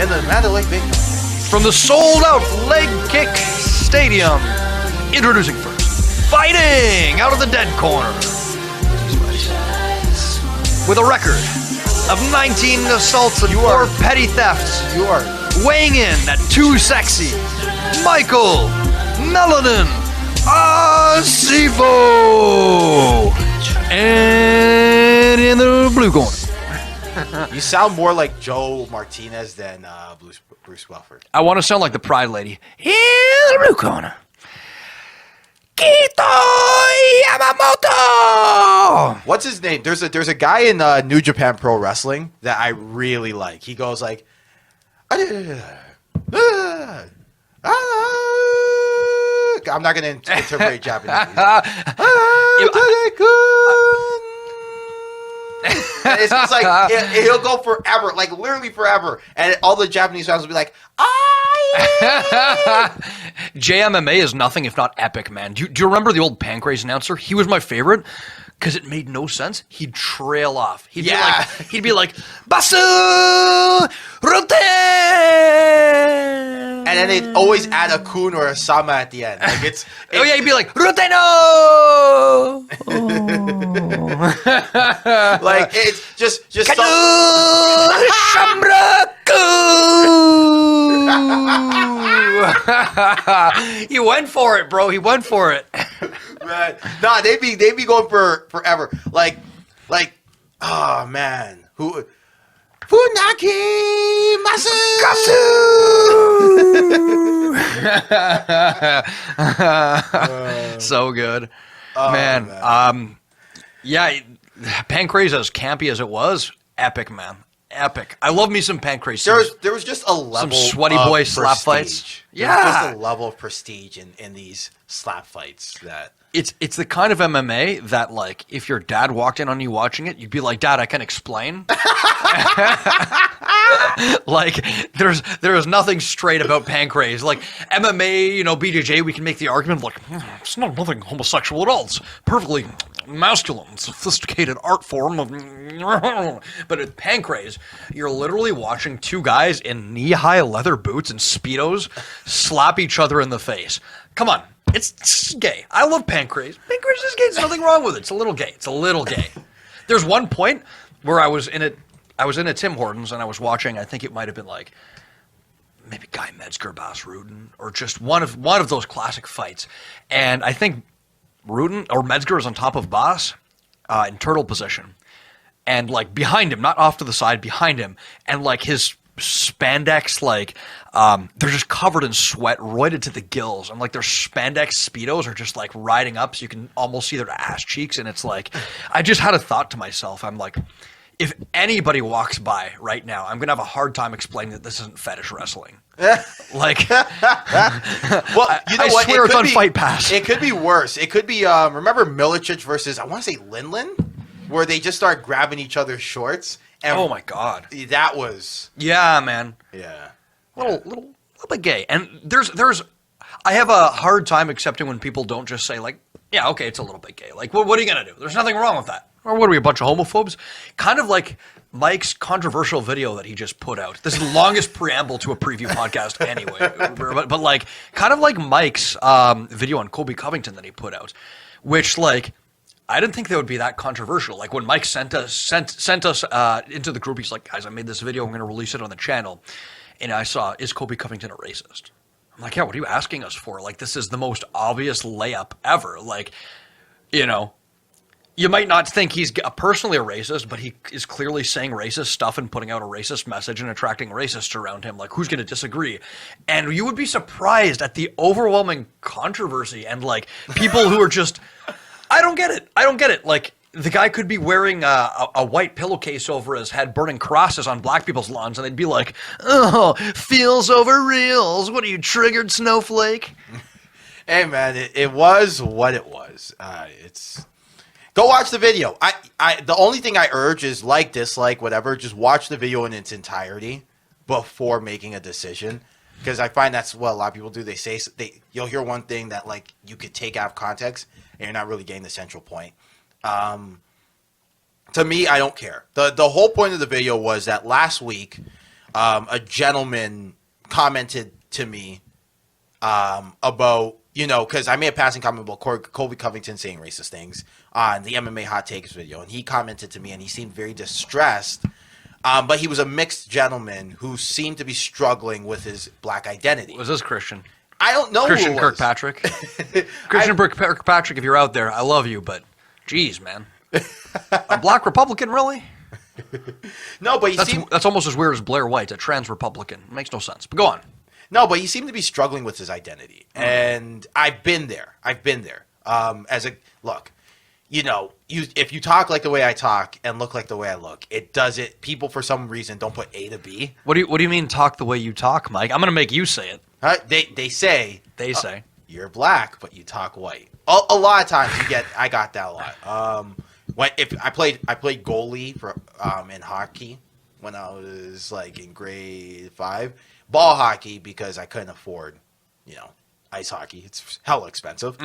and the Mandalay Big Dog. From the sold-out Leg Kick Stadium, introducing first, fighting out of the dead corner. With a record of 19 assaults and 4 petty thefts. You are weighing in at too sexy, Michael Melanin Asiffo. And in the blue corner. You sound more like Joe Martinez than Bruce Welford. I want to sound like the Pride Lady. In the blue corner, Kito Yamamoto. What's his name? There's a guy in New Japan Pro Wrestling that I really like. He goes like, I'm not going to interpret Japanese. It's just like he'll go forever, like literally forever, and all the Japanese fans will be like, JMMA is nothing if not epic, man. Do you remember the old Pancrase announcer? He was my favorite because it made no sense. He'd trail off. He'd be like, Basu Roten! And then they'd always add a kun or a sama at the end. Like he'd be like, Ruteno! Like it's just He went for it, bro. He went for it. Man. Nah, they'd be going for forever. Like, oh man, who? Funaki Masu. So good, man. Yeah, Pancrase, as campy as it was, epic, man. Epic. I love me some Pancrase. There was just a level, some sweaty boy slap fights. Yeah, there was just a level of prestige in these slap fights that. It's the kind of MMA that, like, if your dad walked in on you watching it, you'd be like, Dad, I can explain. Like, there's nothing straight about Pancrase. Like, MMA, BJJ, we can make the argument, like, it's nothing homosexual at all. It's perfectly masculine, sophisticated art form of... But at Pancrase, you're literally watching two guys in knee-high leather boots and Speedos slap each other in the face. Come on. It's gay. I love Pancrase. Pancrase is gay. There's nothing wrong with it. It's a little gay. There's one point where I was in a Tim Hortons and I was watching, I think it might have been like maybe Guy Metzger, Bas Rutten, or just one of those classic fights. And I think Rutten or Metzger is on top of Bas in turtle position. And like behind him, not off to the side, behind him, and like his spandex, like they're just covered in sweat, roided to the gills, and like their spandex Speedos are just like riding up so you can almost see their ass cheeks. And it's like, I just had a thought to myself. I'm like, if anybody walks by right now, I'm gonna have a hard time explaining that this isn't fetish wrestling. Like, well, I swear it's on Fight Pass. It could be worse. It could be remember Milicic versus, I want to say Linlin, where they just start grabbing each other's shorts. And oh my God, that was man. Yeah, little bit gay. And there's I have a hard time accepting when people don't just say like, yeah, okay, it's a little bit gay. Like, what are you gonna do? There's nothing wrong with that. Or what are we, a bunch of homophobes? Kind of like Mike's controversial video that he just put out. This is the longest preamble to a preview podcast anyway. But like, kind of like Mike's video on Colby Covington that he put out, which like, I didn't think that would be that controversial. Like when Mike sent us into the group, he's like, guys, I made this video. I'm going to release it on the channel. And I saw, is Colby Covington a racist? I'm like, yeah, what are you asking us for? Like, this is the most obvious layup ever. Like, you might not think he's personally a racist, but he is clearly saying racist stuff and putting out a racist message and attracting racists around him. Like, who's going to disagree? And you would be surprised at the overwhelming controversy and, like, people who are just, I don't get it. Like, the guy could be wearing a white pillowcase over his head, burning crosses on black people's lawns, and they'd be like, oh, feels over reals. What are you, triggered, snowflake? Hey, man, it was what it was. Go watch the video. The only thing I urge is like, dislike, whatever. Just watch the video in its entirety before making a decision, because I find that's what a lot of people do. They say you'll hear one thing that like you could take out of context, and you're not really getting the central point. To me, I don't care. The whole point of the video was that last week, a gentleman commented to me about, because I made a passing comment about Colby Covington saying racist things on the MMA Hot Takes video, and he commented to me, and he seemed very distressed. But he was a mixed gentleman who seemed to be struggling with his black identity. Was this Christian? I don't know Christian who it was. Kirkpatrick. Christian Kirkpatrick, if you're out there, I love you, but geez, man. A black Republican, really? No, but that's almost as weird as Blair White, a trans Republican. It makes no sense. But go on. No, but he seemed to be struggling with his identity, and I've been there. Look, if you talk like the way I talk and look like the way I look, it does it. People for some reason don't put A to B. What do you mean talk the way you talk, Mike? I'm gonna make you say it. They say You're black, but you talk white. A lot of times I got that a lot. If I played goalie for in hockey when I was like in grade 5, ball hockey because I couldn't afford, ice hockey. It's hella expensive,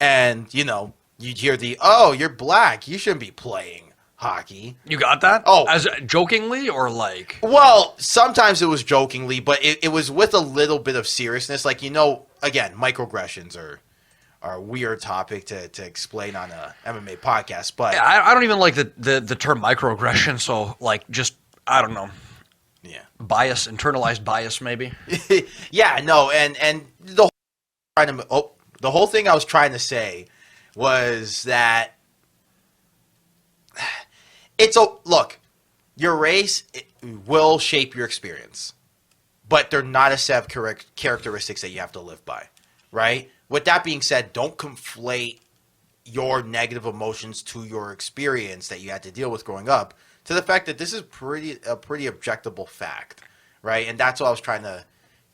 and you'd hear you're black, you shouldn't be playing hockey. You got that? Oh, as jokingly or like? Well, sometimes it was jokingly, but it was with a little bit of seriousness. Like again, microaggressions are a weird topic to explain on a MMA podcast. But yeah, I don't even like the term microaggression. So like, just I don't know. Yeah, internalized bias, maybe. Yeah, no, and the whole thing I was trying to say was that look, your race will shape your experience, but they're not a set of characteristics that you have to live by, right? With that being said, don't conflate your negative emotions to your experience that you had to deal with growing up to the fact that this is a pretty objectable fact, right? And that's what I was trying to.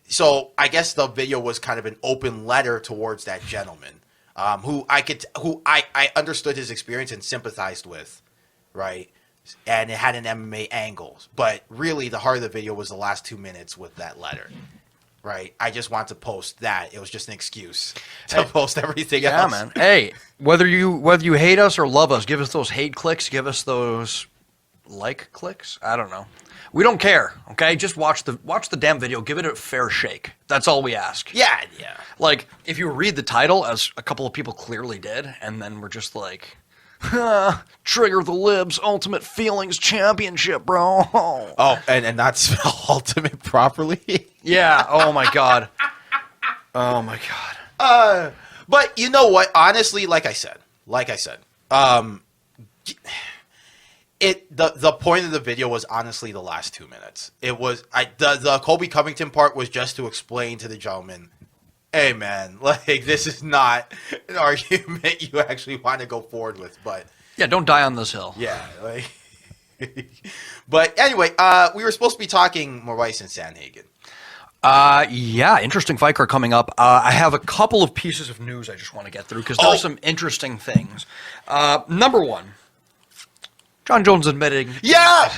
So I guess the video was kind of an open letter towards that gentleman, who I understood his experience and sympathized with, right? And it had an MMA angle, but really the heart of the video was the last 2 minutes with that letter, right? I just want to post that. It was just an excuse to post everything else. Yeah, man. Hey, whether you hate us or love us, give us those hate clicks, give us those like clicks. I don't know. We don't care, okay? Just watch the damn video. Give it a fair shake. That's all we ask. Yeah. Like, if you read the title, as a couple of people clearly did, and then we're just like, Trigger the Libs Ultimate Feelings Championship, bro. Oh, and not spell ultimate properly? Yeah. Oh, my God. But you know what? Honestly, like I said, the point of the video was honestly the last 2 minutes. It was the Colby Covington part was just to explain to the gentleman, hey man, like this is not an argument you actually want to go forward with. But yeah, don't die on this hill. Yeah, like. But anyway, we were supposed to be talking Moraes and Sandhagen. Yeah, interesting fight card coming up. I have a couple of pieces of news I just want to get through because there are some interesting things. Number one, John Jones admitting, yeah,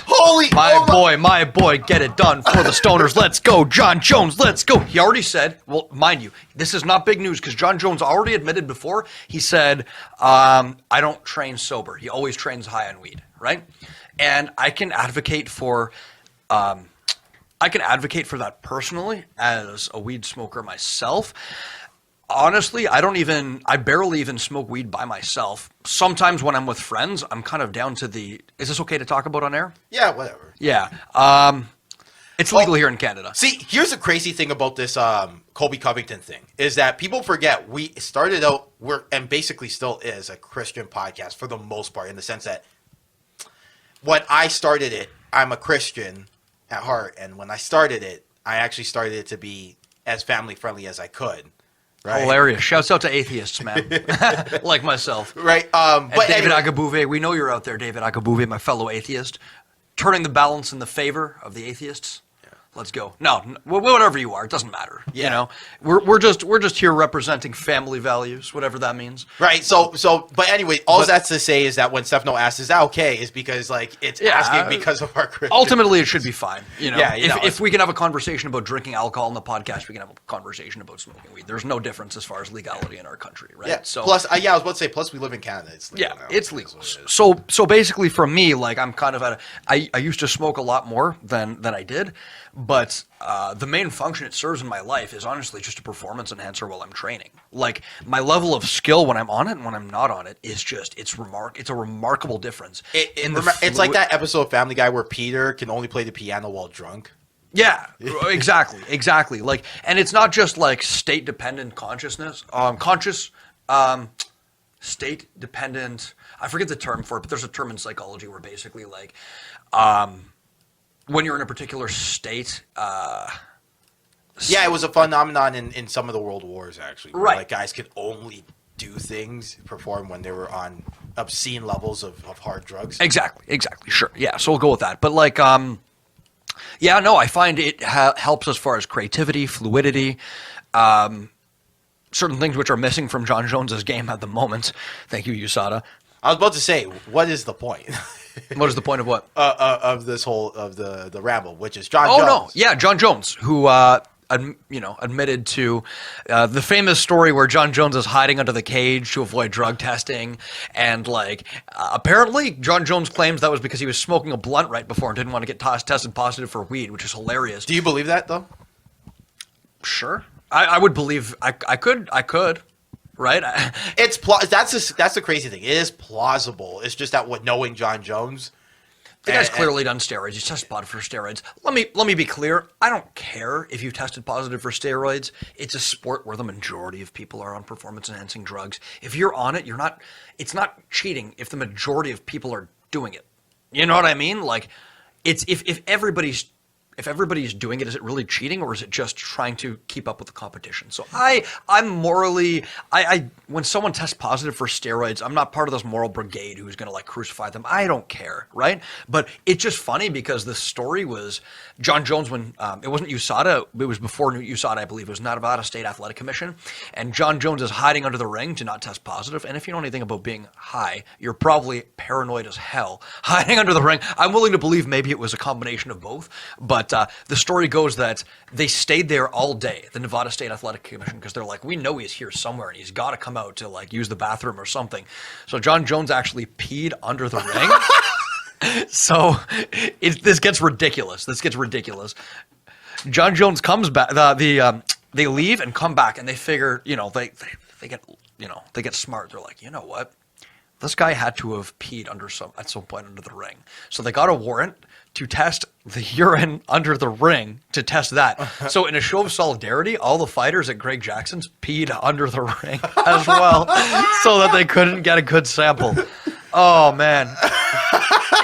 my boy, get it done for the Stoners. Let's go, John Jones, let's go. He already said, well, mind you, this is not big news because John Jones already admitted before. He said, I don't train sober. He always trains high on weed, right? And I can advocate for that personally as a weed smoker myself. Honestly, I barely even smoke weed by myself. Sometimes when I'm with friends, I'm kind of down to is this okay to talk about on air? Yeah, whatever. Yeah. It's legal here in Canada. See, here's the crazy thing about this Colby Covington thing is that people forget we started out, and basically still is a Christian podcast for the most part, in the sense that when I started it, I'm a Christian at heart, and when I started it, I actually started it to be as family friendly as I could. Right. Hilarious. Shouts out to atheists, man. Like myself. Right. But David anyway. Agbaire, we know you're out there, David Agbaire, my fellow atheist, turning the balance in the favor of the atheists. Yeah. Let's go. No, whatever you are, it doesn't matter. Yeah. You know, we're just here representing family values, whatever that means. Right. But anyway, that's to say is that when Stefano asks, "Is that okay?" is because like it's asking because of our Christian. Ultimately, it should be fine. You know, Yeah, if we can have a conversation about drinking alcohol in the podcast, we can have a conversation about smoking weed. There's no difference as far as legality in our country, right? Yeah. So plus, I was about to say, plus we live in Canada. It's legal now. It's legal. So basically, for me, like I'm kind of I used to smoke a lot more than I did, But the main function it serves in my life is honestly just a performance enhancer while I'm training. Like, my level of skill when I'm on it and when I'm not on it is just, it's a remarkable difference. It's like that episode of Family Guy where Peter can only play the piano while drunk. Yeah, exactly. Like, and it's not just like state-dependent consciousness, state-dependent, I forget the term for it, but there's a term in psychology where basically like, when you're in a particular state, yeah, it was a phenomenon in some of the world wars, actually. Where, right. Like, guys could only do things, perform when they were on obscene levels of hard drugs. Exactly. Sure. Yeah. So we'll go with that. But like, yeah, no, I find it helps as far as creativity, fluidity, certain things which are missing from John Jones's game at the moment. Thank you, USADA. I was about to say, what is the point? What is the point of what? Of this whole of the ramble, which is John Jones. No, yeah, John Jones, who admitted to the famous story where John Jones is hiding under the cage to avoid drug testing, and like apparently John Jones claims that was because he was smoking a blunt right before and didn't want to get tested positive for weed, which is hilarious. Do you believe that though? Sure, I would believe I could. Right, that's the crazy thing. It is plausible. It's just that knowing John Jones, the guy's clearly done steroids. He's tested positive for steroids. Let me be clear. I don't care if you've tested positive for steroids. It's a sport where the majority of people are on performance enhancing drugs. If you're on it, it's not cheating if the majority of people are doing it. You know what I mean? Like, it's if everybody's doing it, is it really cheating, or is it just trying to keep up with the competition? So I'm morally, when someone tests positive for steroids, I'm not part of this moral brigade who's going to like crucify them. I don't care, right? But it's just funny because the story was John Jones when it wasn't USADA, it was before USADA, I believe. It was Nevada State Athletic Commission, and John Jones is hiding under the ring to not test positive. And if you know anything about being high, you're probably paranoid as hell. Hiding under the ring, I'm willing to believe maybe it was a combination of both, but the story goes that they stayed there all day, the Nevada State Athletic Commission, because they're like, we know he's here somewhere and he's got to come out to like use the bathroom or something. So John Jones actually peed under the ring. So this gets ridiculous. John Jones comes back. They leave and come back, and they figure, they get smart. They're like, you know what? This guy had to have peed at some point under the ring. So they got a warrant to test the urine under the ring to test that. So in a show of solidarity, all the fighters at Greg Jackson's peed under the ring as well so that they couldn't get a good sample. Oh, man.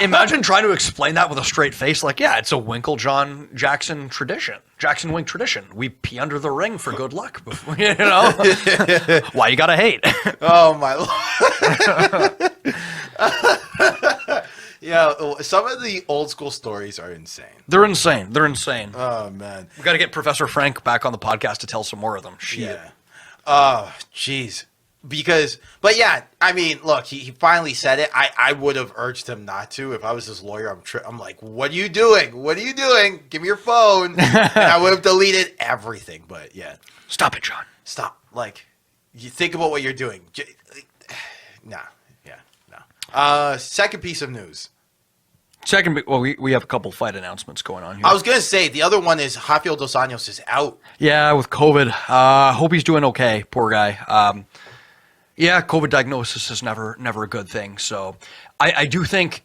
Imagine trying to explain that with a straight face. Like, yeah, it's a Winklejohn Jackson tradition. Jackson Wink tradition. We pee under the ring for good luck. You know? Why you gotta hate? Oh, my Lord. Yeah, some of the old school stories are insane. They're insane. Oh, man. We got to get Professor Frank back on the podcast to tell some more of them. Shit. Yeah. Oh, jeez. But yeah, I mean, look, he finally said it. I would have urged him not to. If I was his lawyer, I'm like, what are you doing? Give me your phone. And I would have deleted everything. But yeah. Stop it, John. Stop. Like, you think about what you're doing. Nah. Yeah. No. Second piece of news. We have a couple fight announcements going on here. I was going to say, the other one is Rafael Dos Anjos is out. Yeah, with COVID. Hope he's doing okay. Poor guy. Yeah, COVID diagnosis is never a good thing. So I do think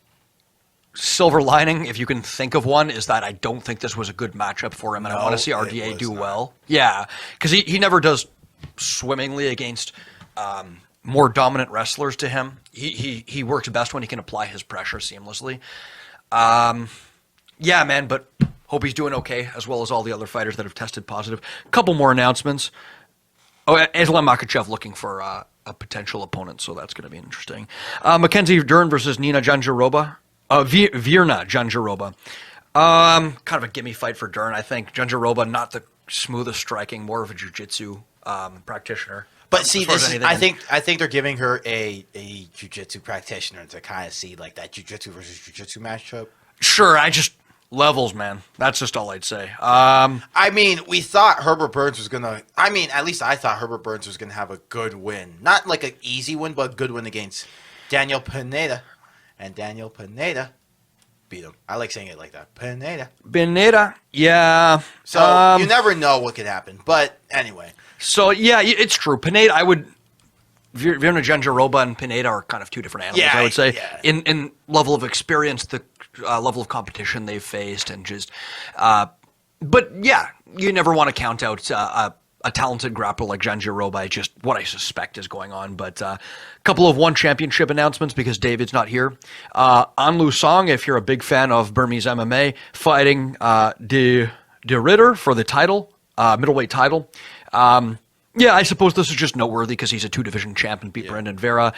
silver lining, if you can think of one, is that I don't think this was a good matchup for him, and I want to see RDA do well. Yeah, because he never does swimmingly against more dominant wrestlers to him. He works best when he can apply his pressure seamlessly. Yeah, man, but hope he's doing okay, as well as all the other fighters that have tested positive. A couple more announcements. Oh, Islam Makhachev looking for a potential opponent, so that's going to be interesting. Mackenzie Durham versus Nina Gianjiroba. Virna Gianjiroba. Kind of a gimme fight for Durham, I think. Gianjiroba, not the smoothest striking, more of a jiu-jitsu practitioner. But see, I think they're giving her a jiu-jitsu practitioner to kind of see like that jiu-jitsu versus jiu-jitsu matchup. Sure, levels, man. That's just all I'd say. I mean, we thought Herbert Burns was gonna. I mean, at least I thought Herbert Burns was gonna have a good win, not like an easy win, but a good win against Daniel Pineda, and Daniel Pineda beat him. I like saying it like that. Pineda. Yeah. So you never know what could happen. But anyway. So, yeah, it's true. Pineda, I would... Virna Gianjiroba and Pineda are kind of two different animals, I would say. Yeah. In level of experience, the level of competition they've faced, and just... but, yeah, you never want to count out a talented grappler like Gianjiroba, just what I suspect is going on. But a couple of one championship announcements because David's not here. Anlu Song, if you're a big fan of Burmese MMA, fighting De Ritter for the title, middleweight title. Yeah, I suppose this is just noteworthy because he's a two-division champ and beat Brendan Vera.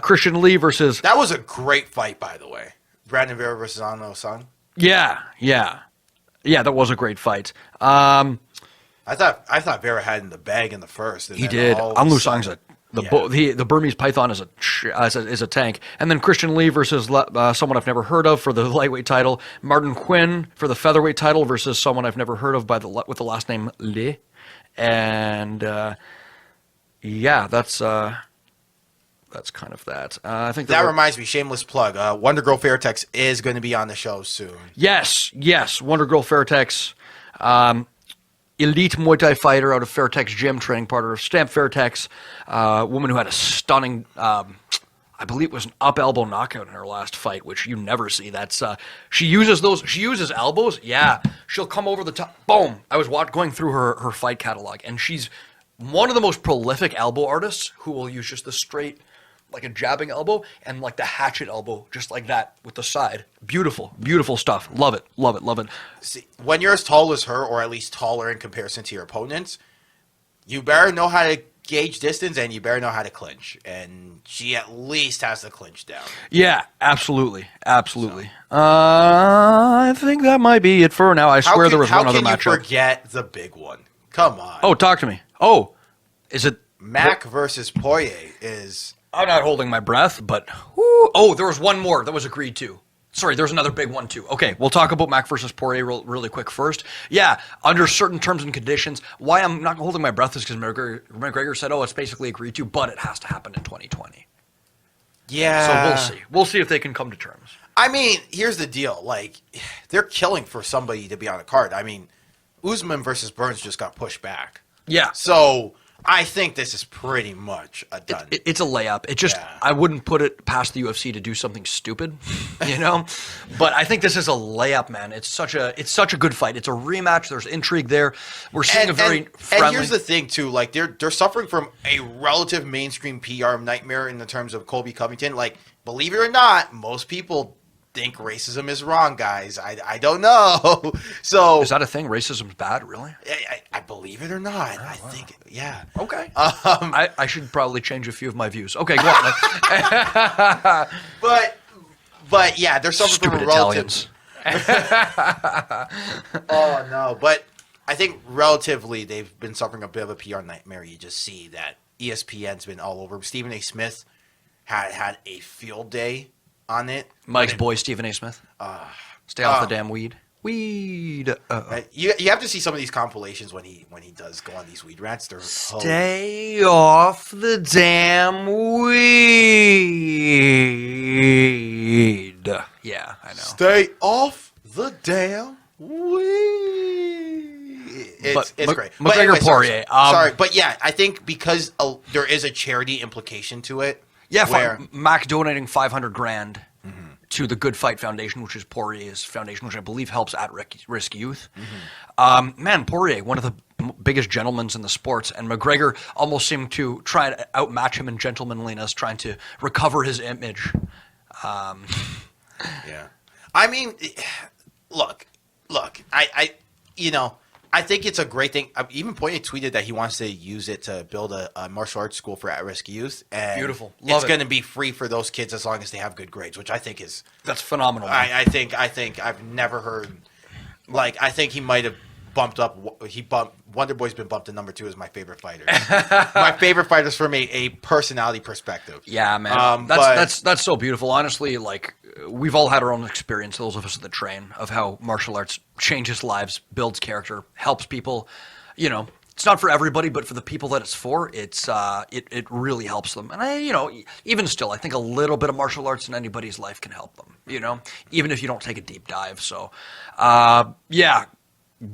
Christian Lee versus... That was a great fight, by the way. Brandon Vera versus Anlu Song. Yeah, that was a great fight. I thought Vera had in the bag in the first. He did. Anlu Song's the Burmese Python is a tank. And then Christian Lee versus someone I've never heard of for the lightweight title. Martin Quinn for the featherweight title versus someone I've never heard of with the last name Lee. And yeah, that's kind of that. I think that reminds me. Shameless plug. Wonder Girl Fairtex is going to be on the show soon. Yes. Wonder Girl Fairtex, elite Muay Thai fighter out of Fairtex Gym, training partner of Stamp Fairtex. Woman who had a stunning, I believe it was an up elbow knockout in her last fight, which you never see. That's she uses elbows. Yeah, she'll come over the top. Boom! I was going through her fight catalog, and she's one of the most prolific elbow artists who will use just the straight, like a jabbing elbow, and like the hatchet elbow, just like that with the side. Beautiful stuff. Love it. See, when you're as tall as her, or at least taller in comparison to your opponents, you better know how to gauge distance, and you better know how to clinch. And she at least has the clinch down. Yeah, absolutely. So. I think that might be it for now. I swear there was one other matchup. How can you forget the big one? Come on. Oh, talk to me. Oh, is it... Mac versus Poirier is... I'm not holding my breath, but... Oh, there was one more that was agreed to. Sorry, there's another big one, too. Okay, we'll talk about Mac versus Poirier really quick first. Yeah, under certain terms and conditions. Why I'm not holding my breath is because McGregor said, it's basically agreed to, but it has to happen in 2020. Yeah. So we'll see. We'll see if they can come to terms. I mean, here's the deal. Like, they're killing for somebody to be on the card. I mean, Usman versus Burns just got pushed back. Yeah. So... I think this is pretty much a done. It's a layup. It just I wouldn't put it past the UFC to do something stupid, But I think this is a layup, man. It's such a good fight. It's a rematch. There's intrigue there. We're seeing a very friendly. And here's the thing too, like they're suffering from a relative mainstream PR nightmare in the terms of Colby Covington. Like, believe it or not, most people think racism is wrong, guys. I don't know. So is that a thing? Racism's bad, really? I believe it or not. I think, yeah. Okay. I should probably change a few of my views. Okay, go on. but yeah, they're suffering from a relative. Oh no, but I think relatively they've been suffering a bit of a PR nightmare. You just see that ESPN's been all over. Stephen A. Smith had a field day on it. Mike's boy, Stephen A. Smith. Stay off the damn weed. You have to see some of these compilations when he does go on these weed rants. Stay off the damn weed. Yeah, I know. Stay off the damn weed. It's great. McGregor Poirier. Sorry, but yeah, I think because there is a charity implication to it. Yeah, Mac donating $500,000 to the Good Fight Foundation, which is Poirier's foundation, which I believe helps at-risk youth. Man, Poirier, one of the biggest gentlemen in the sports, and McGregor almost seemed to try to outmatch him in gentlemanliness, trying to recover his image. Yeah. I mean, look, I think it's a great thing. Even Poirier tweeted that he wants to use it to build a martial arts school for at-risk youth. And beautiful. It's going to be free for those kids as long as they have good grades, which I think is... That's phenomenal. I think I've never heard... Like, I think he might have bumped up... Wonder Boy's been bumped to number 2 as my favorite fighters. My favorite fighters from a personality perspective. Yeah, man. That's so beautiful. Honestly, like... We've all had our own experience, those of us that train, of how martial arts changes lives, builds character, helps people, it's not for everybody, but for the people that it's for, it really helps them. And even still, I think a little bit of martial arts in anybody's life can help them. Even if you don't take a deep dive. So,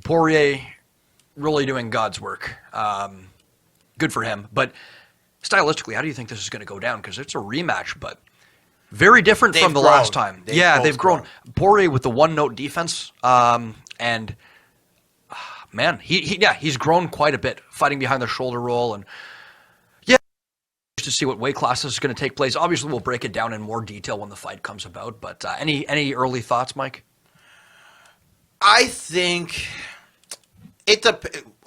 Poirier really doing God's work. Good for him. But stylistically, how do you think this is going to go down? Because it's a rematch, but very different from the last time. They've grown. Poirier with the one-note defense, and man, he's grown quite a bit, fighting behind the shoulder roll, and to see what weight classes is going to take place. Obviously, we'll break it down in more detail when the fight comes about. But any early thoughts, Mike? I think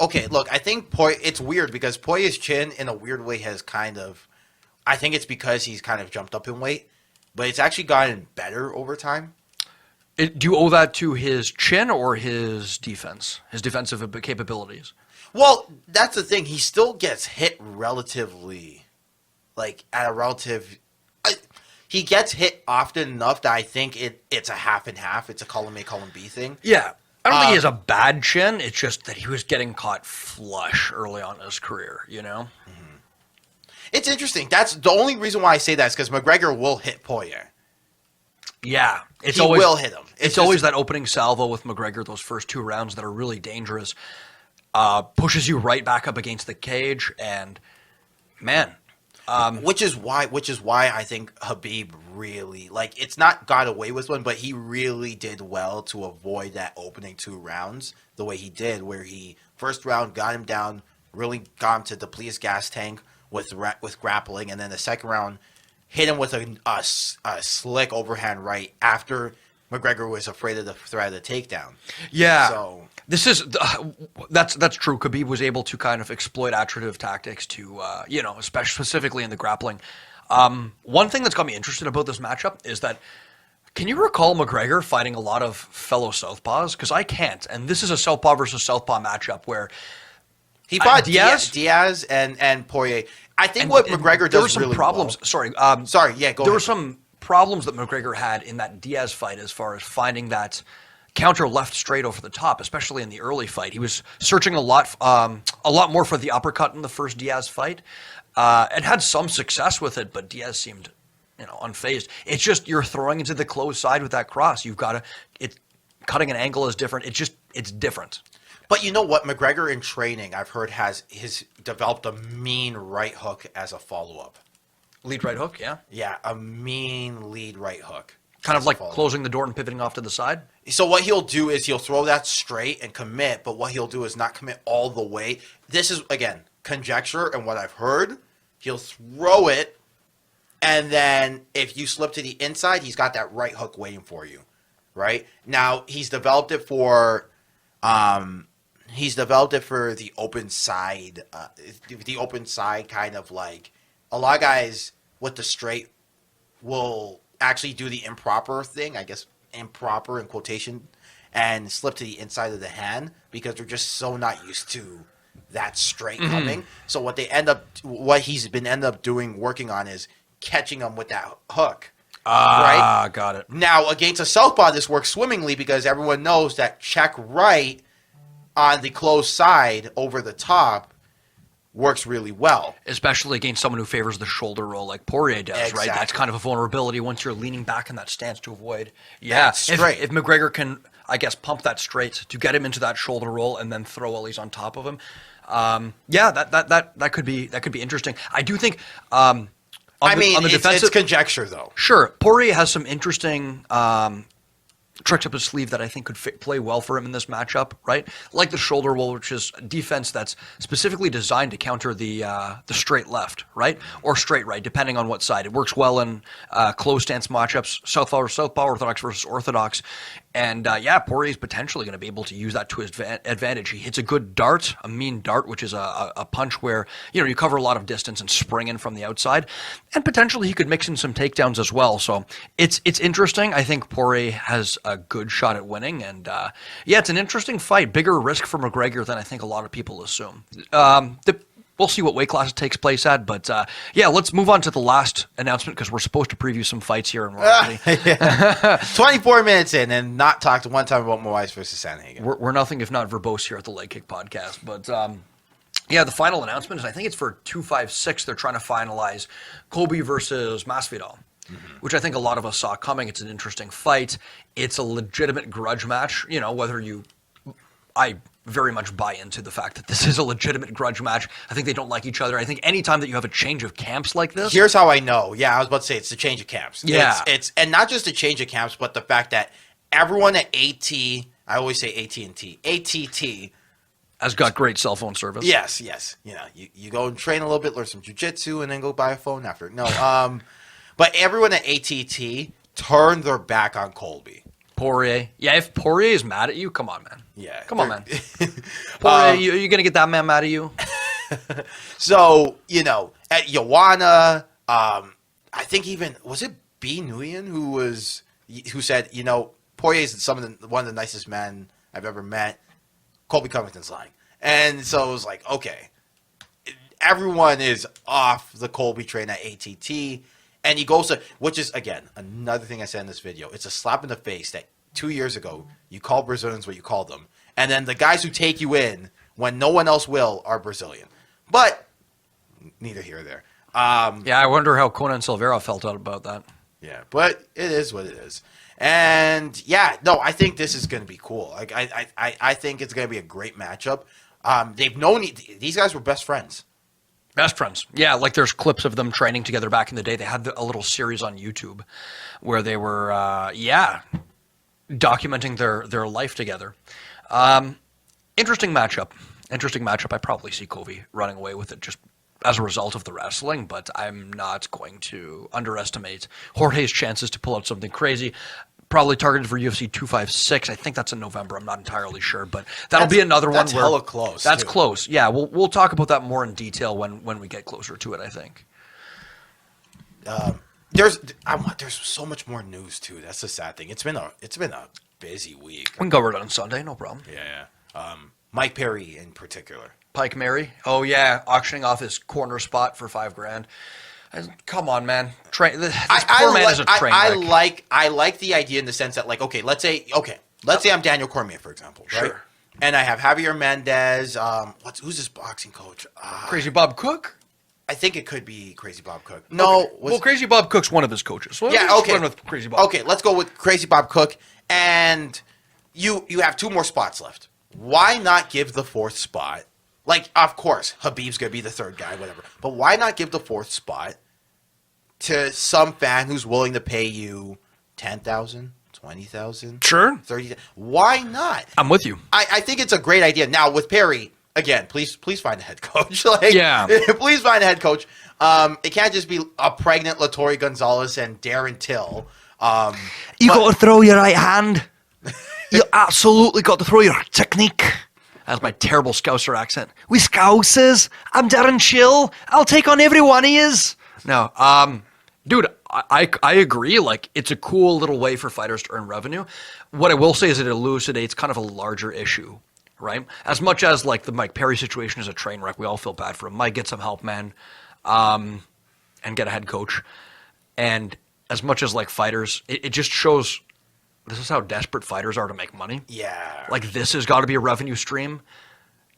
okay. Look, I think it's weird because Poirier's chin, in a weird way, has kind of. I think it's because he's kind of jumped up in weight, but it's actually gotten better over time. Do you owe that to his chin or his defense, his defensive capabilities? Well, that's the thing. He still gets hit relatively, at a relative. He gets hit often enough that I think it's a half and half. It's a column A, column B thing. Yeah. I don't think he has a bad chin. It's just that he was getting caught flush early on in his career, Mm-hmm. It's interesting. That's the only reason why I say that is because McGregor will hit Poirier. Yeah. He will hit him. It's always that opening salvo with McGregor, those first 2 rounds that are really dangerous. Pushes you right back up against the cage, and man. Which is why I think Khabib really, it's not got away with one, but he really did well to avoid that opening 2 rounds the way he did, where he, first round, got him down, really got him to deplete his gas tank with grappling, and then the second round hit him with a slick overhand right after McGregor was afraid of the threat of the takedown. Yeah. So this is that's true. Khabib was able to kind of exploit attritive tactics to especially specifically in the grappling. One thing that's got me interested about this matchup is that, can you recall McGregor fighting a lot of fellow southpaws? Because I can't, and this is a southpaw versus southpaw matchup where he fought Diaz and Poirier. I think what McGregor does there were some really problems. Well. Sorry, go ahead. There were some problems that McGregor had in that Diaz fight as far as finding that counter left straight over the top, especially in the early fight. He was searching a lot more for the uppercut in the first Diaz fight, and had some success with it, but Diaz seemed, unfazed. It's just you're throwing into the closed side with that cross. You've got to cutting an angle is different. It's different. But you know what? McGregor in training, I've heard, has developed a mean right hook as a follow-up. Lead right hook, yeah? Yeah, a mean lead right hook. Kind of like closing the door and pivoting off to the side? So what he'll do is he'll throw that straight and commit, but what he'll do is not commit all the way. This is, again, conjecture and what I've heard. He'll throw it, and then if you slip to the inside, he's got that right hook waiting for you, right? Now, he's developed it for the open side. The open side kind of like a lot of guys with the straight will actually do the improper thing, I guess improper in quotation, and slip to the inside of the hand because they're just so not used to that straight coming. So what he's been end up doing, working on, is catching them with that hook. Right? Got it. Now, against a southpaw, this works swimmingly because everyone knows that check right on the closed side over the top works really well. Especially against someone who favors the shoulder roll like Poirier does, Exactly. right? That's kind of a vulnerability once you're leaning back in that stance to avoid. Yeah, straight. If McGregor can, I guess, pump that straight to get him into that shoulder roll and then throw while he's on top of him. That could be interesting. I do think on the defensive, it's conjecture though. Sure, Poirier has some interesting tricks up his sleeve that I think could play well for him in this matchup, right? Like the shoulder roll, which is a defense that's specifically designed to counter the straight left, right? Or straight right, depending on what side. It works well in closed stance matchups, southpaw versus southpaw, orthodox versus orthodox. And Poirier's potentially going to be able to use that to his advantage. He hits a good dart, a mean dart, which is a punch where you cover a lot of distance and spring in from the outside, and potentially he could mix in some takedowns as well. So it's interesting. I think Poirier has a good shot at winning, and it's an interesting fight. Bigger risk for McGregor than I think a lot of people assume. We'll see what weight class it takes place at, but let's move on to the last announcement because we're supposed to preview some fights here in Raleigh. 24 minutes in and not talked one time about Moraes versus Sandhagen. We're nothing if not verbose here at the Leg Kick Podcast, but Yeah, the final announcement is I think it's for 256. They're trying to finalize Colby versus Masvidal, which I think a lot of us saw coming. It's an interesting fight. It's a legitimate grudge match. You know, I very much buy into the fact that this is a legitimate grudge match. I think they don't like each other. I think anytime that you have a change of camps like this. Here's how I know. Yeah, I was about to say it's the change of camps. Yeah. It's and not just the change of camps, but the fact that everyone at I always say AT&T, ATT, has got great cell phone service. Yes. You know, you go and train a little bit, learn some jiu-jitsu, and then go buy a phone after. No, but everyone at ATT turned their back on Colby. Poirier. Yeah, if Poirier is mad at you, come on, man. Yeah. Come on, man. Poirier, you going to get that man mad at you? So, you know, at Joanna, I think even, was it B. Nguyen who said, you know, Poirier is one of the nicest men I've ever met. Colby Covington's lying. And so it was like, okay, everyone is off the Colby train at ATT. And he goes to, which is, again, another thing I said in this video. It's a slap in the face that 2 years ago, you called Brazilians what you called them. And then the guys who take you in when no one else will are Brazilian. But neither here or there. Yeah, I wonder how Conan Silveira felt about that. Yeah, but it is what it is. And yeah, no, I think this is going to be cool. Like I think it's going to be a great matchup. They've known these guys were best friends. Best friends. Yeah, like there's clips of them training together back in the day. They had a little series on YouTube where they were, documenting their life together. Interesting matchup. I probably see Colby running away with it just as a result of the wrestling, but I'm not going to underestimate Jorge's chances to pull out something crazy. Probably targeted for UFC 256. I think that's in November. I'm not entirely sure, but that'll be another one. That's hella close. That's close. Yeah, we'll talk about that more in detail when we get closer to it, I think. There's so much more news too. That's the sad thing. It's been a busy week. We can cover it on Sunday, no problem. Yeah. Mike Perry in particular. Pike Mary. Oh yeah, auctioning off his corner spot for $5,000. Come on, man. Poor man is a train wreck. I like the idea in the sense that, like, let's say I'm Daniel Cormier, for example, right? Sure. And I have Javier Mendez. Who's his boxing coach? Crazy Bob Cook. I think it could be Crazy Bob Cook. No, okay. Crazy Bob Cook's one of his coaches. So yeah, okay. Run with Crazy Bob. Okay, let's go with Crazy Bob Cook, and you have 2 more spots left. Why not give the 4th spot? Like, of course, Habib's going to be the 3rd guy, whatever. But why not give the 4th spot to some fan who's willing to pay you $10,000, $20,000, sure, $30,000? Why not? I'm with you. I think it's a great idea. Now, with Perry, again, please find a head coach. Yeah. Please find a head coach. It can't just be a pregnant Latore Gonzalez and Darren Till. You got to throw your right hand. You absolutely got to throw your technique. That's my terrible Scouser accent. We Scousers. I'm Darren Chill. I'll take on every one of yous. No, dude, I agree. Like, it's a cool little way for fighters to earn revenue. What I will say is it elucidates kind of a larger issue, right? As much as, like, the Mike Perry situation is a train wreck, we all feel bad for him. Mike, get some help, man, and get a head coach. And as much as, like, fighters, it just shows this is how desperate fighters are to make money. Yeah. Like, this has got to be a revenue stream.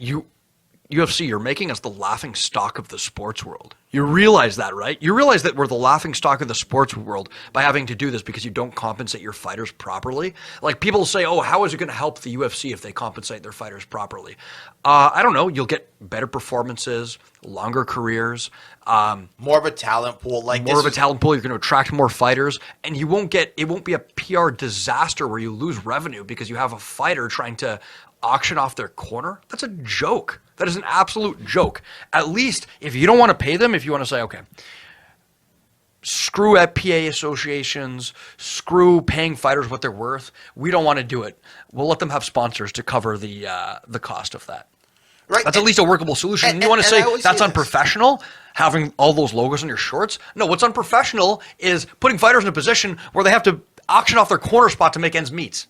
UFC, you're making us the laughing stock of the sports world. You realize that, right? You realize that we're the laughing stock of the sports world by having to do this because you don't compensate your fighters properly. Like, people say, oh, how is it going to help the UFC if they compensate their fighters properly? I don't know. You'll get better performances, longer careers. More of a talent pool. You're going to attract more fighters, and it won't be a PR disaster where you lose revenue because you have a fighter trying to auction off their corner. That's a joke. That is an absolute joke. At least if you don't want to pay them, if you want to say, okay, screw FPA associations, screw paying fighters what they're worth, we don't want to do it. We'll let them have sponsors to cover the cost of that. Right. That's at least a workable solution. You want to say that's unprofessional, having all those logos on your shorts? No, what's unprofessional is putting fighters in a position where they have to auction off their corner spot to make ends meet.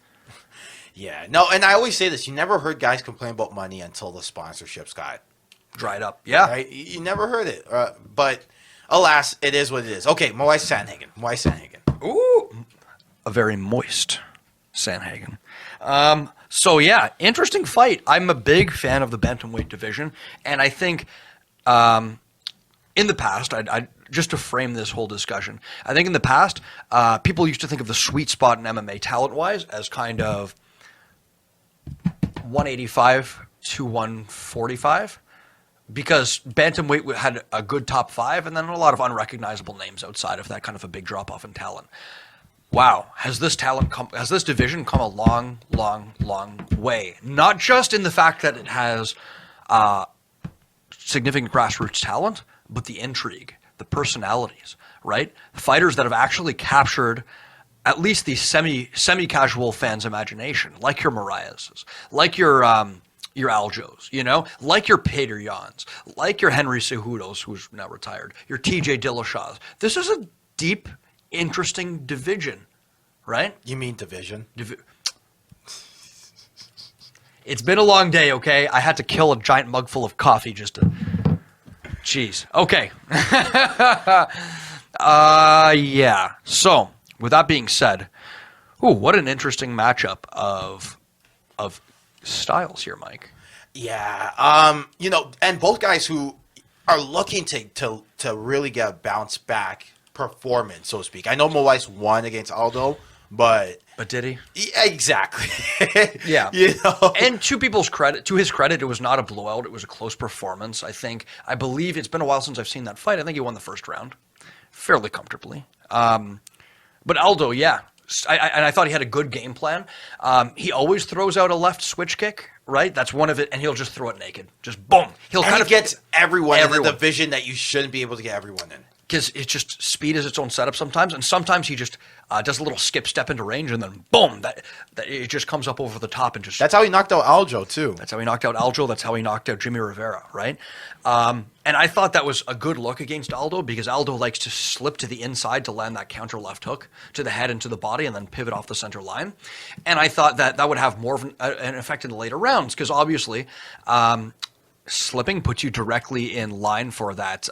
Yeah, no, and I always say this. You never heard guys complain about money until the sponsorships got dried up. Yeah. Right? You never heard it. But alas, it is what it is. Okay, Moraes Sandhagen. Ooh. A very moist Sandhagen. So yeah, interesting fight. I'm a big fan of the bantamweight division, and I think in the past, I just to frame this whole discussion, I think in the past, people used to think of the sweet spot in MMA talent-wise as kind of 185 to 145, because bantamweight had a good top 5, and then a lot of unrecognizable names outside of that, kind of a big drop-off in talent. Wow, has this division come a long, long, long way? Not just in the fact that it has significant grassroots talent, but the intrigue, the personalities, right? Fighters that have actually captured at least the semi-casual fans' imagination, like your Moraeses, like your Aljos, you know, like your Peter Jans, like your Henry Cejudos, who's now retired, your TJ Dillashaw's. This is a deep, interesting division, right? You mean division? It's been a long day, okay? I had to kill a giant mug full of coffee just to... Jeez. Okay. Yeah. So, with that being said, what an interesting matchup of styles here, Mike. Yeah. You know, and both guys who are looking to really get a bounce back performance, so to speak. I know Moraes won against Aldo, but did he? Yeah, exactly. Yeah. You know? And to his credit, it was not a blowout. It was a close performance. I believe it's been a while since I've seen that fight. I think he won the first round fairly comfortably. But Aldo, yeah. I thought he had a good game plan. He always throws out a left switch kick, right? That's one of it, and he'll just throw it naked. Just boom. He gets everyone in the division that you shouldn't be able to get everyone in. Because it's just speed is its own setup sometimes, and sometimes he just does a little skip step into range, and then boom, that it just comes up over the top and just. That's how he knocked out Aljo too. That's how he knocked out Aljo. That's how he knocked out Jimmy Rivera, right? And I thought that was a good look against Aldo, because Aldo likes to slip to the inside to land that counter left hook to the head and to the body, and then pivot off the center line. And I thought that would have more of an effect in the later rounds, because obviously, slipping puts you directly in line for that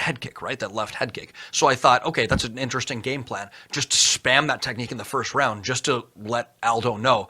head kick, right? That left head kick. So I thought, okay, that's an interesting game plan. Just spam that technique in the first round just to let Aldo know,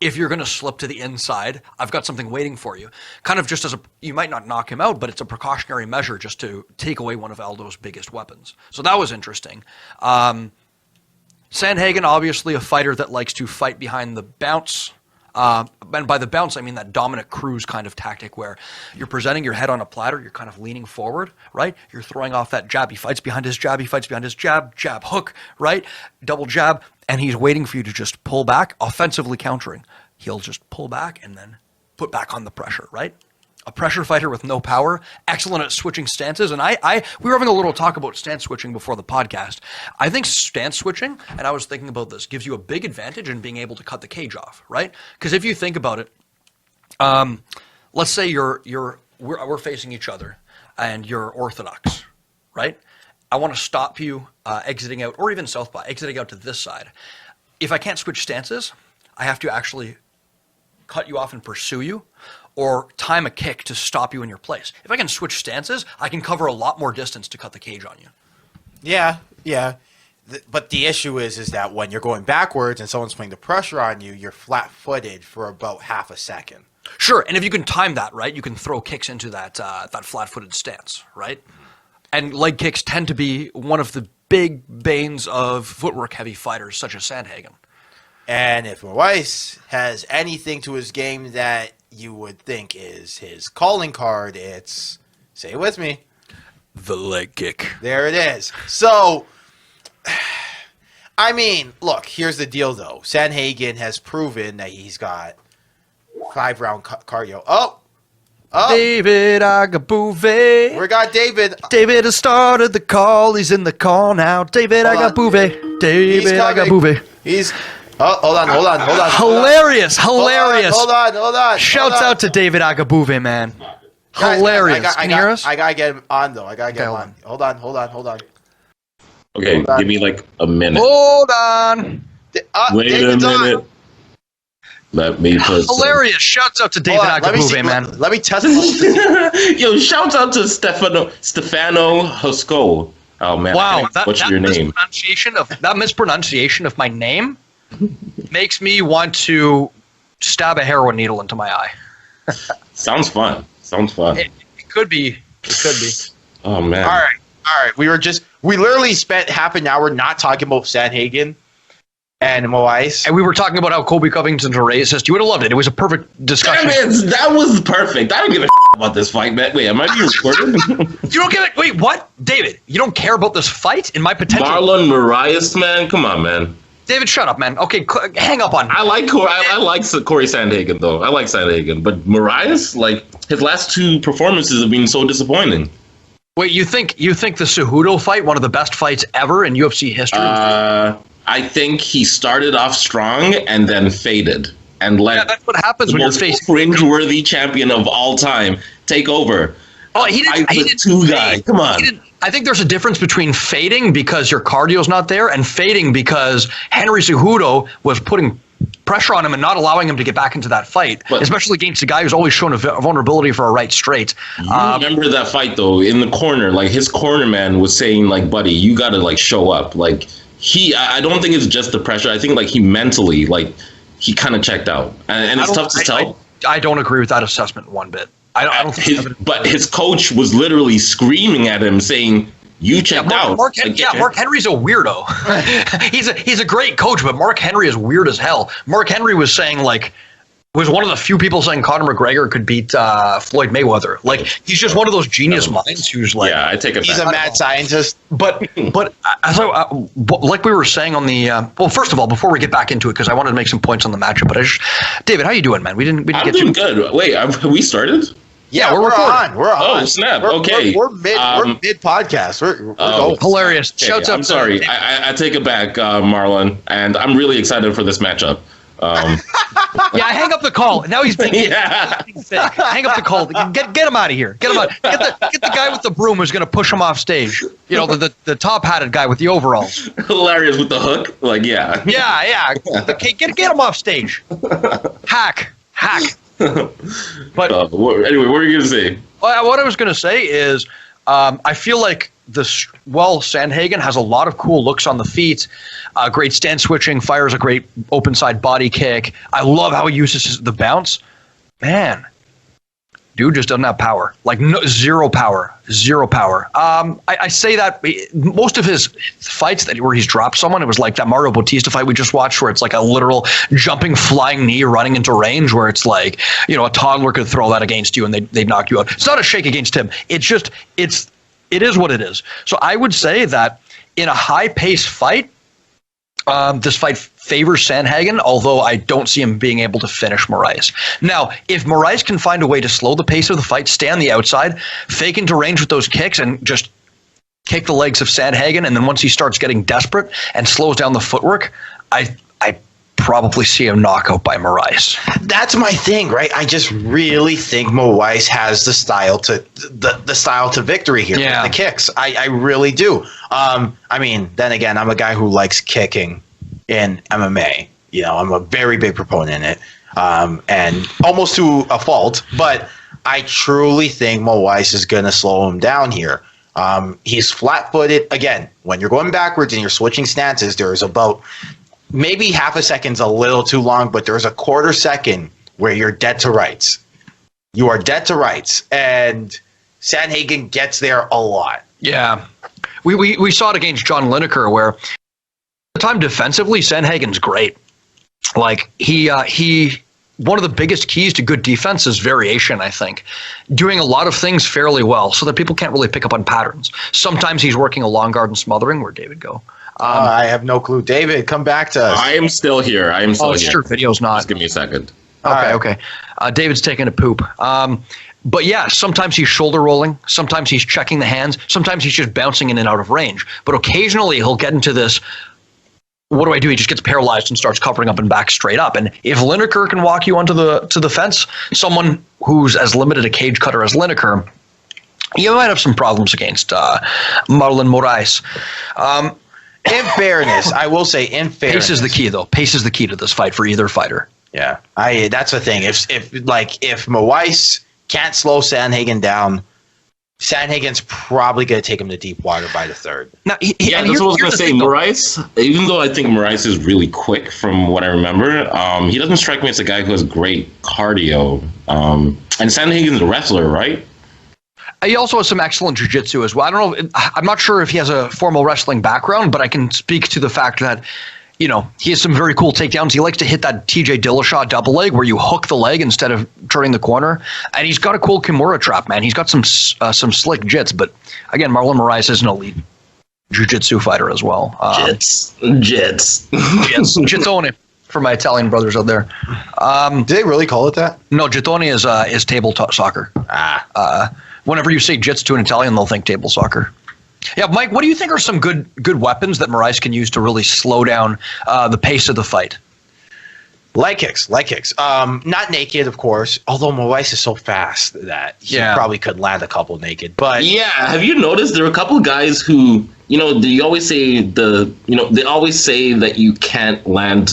if you're going to slip to the inside, I've got something waiting for you. Kind of just you might not knock him out, but it's a precautionary measure just to take away one of Aldo's biggest weapons. So that was interesting. Sandhagen, obviously a fighter that likes to fight behind the bounce. And by the bounce, I mean that Dominic Cruz kind of tactic where you're presenting your head on a platter, you're kind of leaning forward, right? You're throwing off that jab. He fights behind his jab, jab, hook, right? Double jab, and he's waiting for you to just pull back, offensively countering. He'll just pull back and then put back on the pressure, right? A pressure fighter with no power, excellent at switching stances. And we were having a little talk about stance switching before the podcast. I think stance switching, and I was thinking about this, gives you a big advantage in being able to cut the cage off, right? Because if you think about it, let's say we're facing each other and you're orthodox, right? I want to stop you exiting out, or even southpaw, exiting out to this side. If I can't switch stances, I have to actually cut you off and pursue you, or time a kick to stop you in your place. If I can switch stances, I can cover a lot more distance to cut the cage on you. Yeah. But the issue is that when you're going backwards and someone's putting the pressure on you, you're flat-footed for about half a second. Sure, and if you can time that, right, you can throw kicks into that flat-footed stance, right? And leg kicks tend to be one of the big banes of footwork-heavy fighters such as Sandhagen. And if Moraes has anything to his game that you would think is his calling card, it's, say it with me, the leg kick. There it is. So, I mean, look, here's the deal, though. Sandhagen has proven that he's got 5-round cardio. Oh! David Agbaire. We got David. David has started the call. He's in the call now. David Agbaire. David Agbaire. He's... Oh, hold on. Hilarious. Hold on. Shouts out to David Agbaire, man. Hilarious. Can you hear us? I gotta get him on, though. Hold on. Okay, give me like a minute. Hold on. Wait a minute. Let me put hilarious. Shouts out to David Agbaire, man. Let me test him. Yo, shouts out to Stefano Hosko. Oh man. Wow, what's your name? That mispronunciation of my name makes me want to stab a heroin needle into my eye. Sounds fun. It could be. It could be. Oh man. All right. We literally spent half an hour not talking about Sandhagen and Moraes. And we were talking about how Colby Covington's a racist. You would have loved it. It was a perfect discussion. Damn it, that was perfect. I don't give a about this fight, man. Wait, am I being recorded? You don't give it. Wait, what? David, you don't care about this fight in my potential. Marlon Moraes, man. Come on, man. David, shut up, man. Okay, hang up on me. I like Cory Sandhagen, though. I like Sandhagen. But Moraes, like, his last two performances have been so disappointing. Wait, you think the Cejudo fight, one of the best fights ever in UFC history? I think he started off strong and then faded. And let that's what happens the when you're most facing cringe-worthy champion of all time take over. Oh, he didn't. Two guy. Come on. I think there's a difference between fading because your cardio's not there and fading because Henry Cejudo was putting pressure on him and not allowing him to get back into that fight, especially against a guy who's always shown a vulnerability for a right straight. You remember that fight, though, in the corner, like his corner man was saying, like, buddy, you got to, like, show up. Like, I don't think it's just the pressure. I think, like, he mentally, like, he kind of checked out. And it's tough to tell. I don't agree with that assessment one bit. I don't think but his coach was literally screaming at him saying, you checked out. Mark Henry's a weirdo. he's a great coach, but Mark Henry is weird as hell. Mark Henry was saying, like, was one of the few people saying Conor McGregor could beat Floyd Mayweather. Like, he's just one of those genius minds who's like, I take it. He's a mad scientist. But like we were saying on the well, first of all, before we get back into it, because I wanted to make some points on the matchup. But David, how you doing, man? We didn't I'm get doing good. Wait, have we started? Yeah, we're on. We're on. Oh snap! Okay, we're mid podcast. We're going. Hilarious. Okay, Shouts out. I'm sorry. I take it back, Marlon, and I'm really excited for this matchup. Yeah, hang up the call. Now he's being fake. Hang up the call. Get him out of here. Get him out. Get the guy with the broom who's going to push him off stage. You know, the top hatted guy with the overalls. Hilarious with the hook. Like, yeah. Yeah. Get him off stage. Hack. But anyway, what are you gonna say? What I was gonna say is, I feel like Sandhagen has a lot of cool looks on the feet. Great stance switching, fires a great open side body kick. I love how he uses the bounce. Man, dude just doesn't have power. Like zero power. I say that most of his fights where he's dropped someone, it was like that Mario Bautista fight we just watched, where it's like a literal jumping flying knee running into range, where it's like, you know, a toddler could throw that against you and they'd knock you out. It's not a shake against him. It is what it is. So I would say that in a high-paced fight, this fight favors Sandhagen, although I don't see him being able to finish Moraes. Now, if Moraes can find a way to slow the pace of the fight, stay on the outside, fake into range with those kicks, and just kick the legs of Sandhagen, and then once he starts getting desperate and slows down the footwork, I probably see a knockout by Moraes. That's my thing, right? I just really think Moraes has the style to victory here with the kicks. I really do. I mean, then again, I'm a guy who likes kicking in MMA. You know, I'm a very big proponent in it, and almost to a fault. But I truly think Moraes is going to slow him down here. He's flat-footed. Again, when you're going backwards and you're switching stances, there's about maybe half a second's a little too long, but there's a quarter second where you're dead to rights. You are dead to rights, and Sandhagen gets there a lot. Yeah. We saw it against John Lineker, where at the time defensively, Sandhagen's great. Like, he one of the biggest keys to good defense is variation, I think. Doing a lot of things fairly well so that people can't really pick up on patterns. Sometimes he's working a long guard and smothering. Where'd David go? I have no clue. David, come back to us. I am still here. It's true. Video's not. Just give me a second. Okay. David's taking a poop. But yeah, sometimes he's shoulder rolling. Sometimes he's checking the hands. Sometimes he's just bouncing in and out of range. But occasionally he'll get into this, what do I do? He just gets paralyzed and starts covering up and back straight up. And if Lineker can walk you onto the fence, someone who's as limited a cage cutter as Lineker, you might have some problems against Marlon Moraes. In fairness, I will say, pace is the key, though. Pace is the key to this fight for either fighter. Yeah, that's the thing. If Moraes can't slow Sandhagen down, Sandhagen's probably going to take him to deep water by the third. Now, That's what I was going to say. Moraes, even though I think Moraes is really quick from what I remember, he doesn't strike me as a guy who has great cardio. And Sandhagen's a wrestler, right? He also has some excellent jiu-jitsu as well. I don't know. I'm not sure if he has a formal wrestling background, but I can speak to the fact that, he has some very cool takedowns. He likes to hit that TJ Dillashaw double leg where you hook the leg instead of turning the corner. And he's got a cool Kimura trap, man. He's got some slick jits. But again, Marlon Moraes is an elite jiu-jitsu fighter as well. Jittone for my Italian brothers out there. Do they really call it that? No, jittone is table soccer. Whenever you say jits to an Italian, they'll think table soccer. Yeah, Mike, what do you think are some good weapons that Moraes can use to really slow down the pace of the fight? Leg kicks. Not naked, of course, although Moraes is so fast that he probably could land a couple naked. But yeah, have you noticed there are a couple of guys who, they always say they always say that you can't land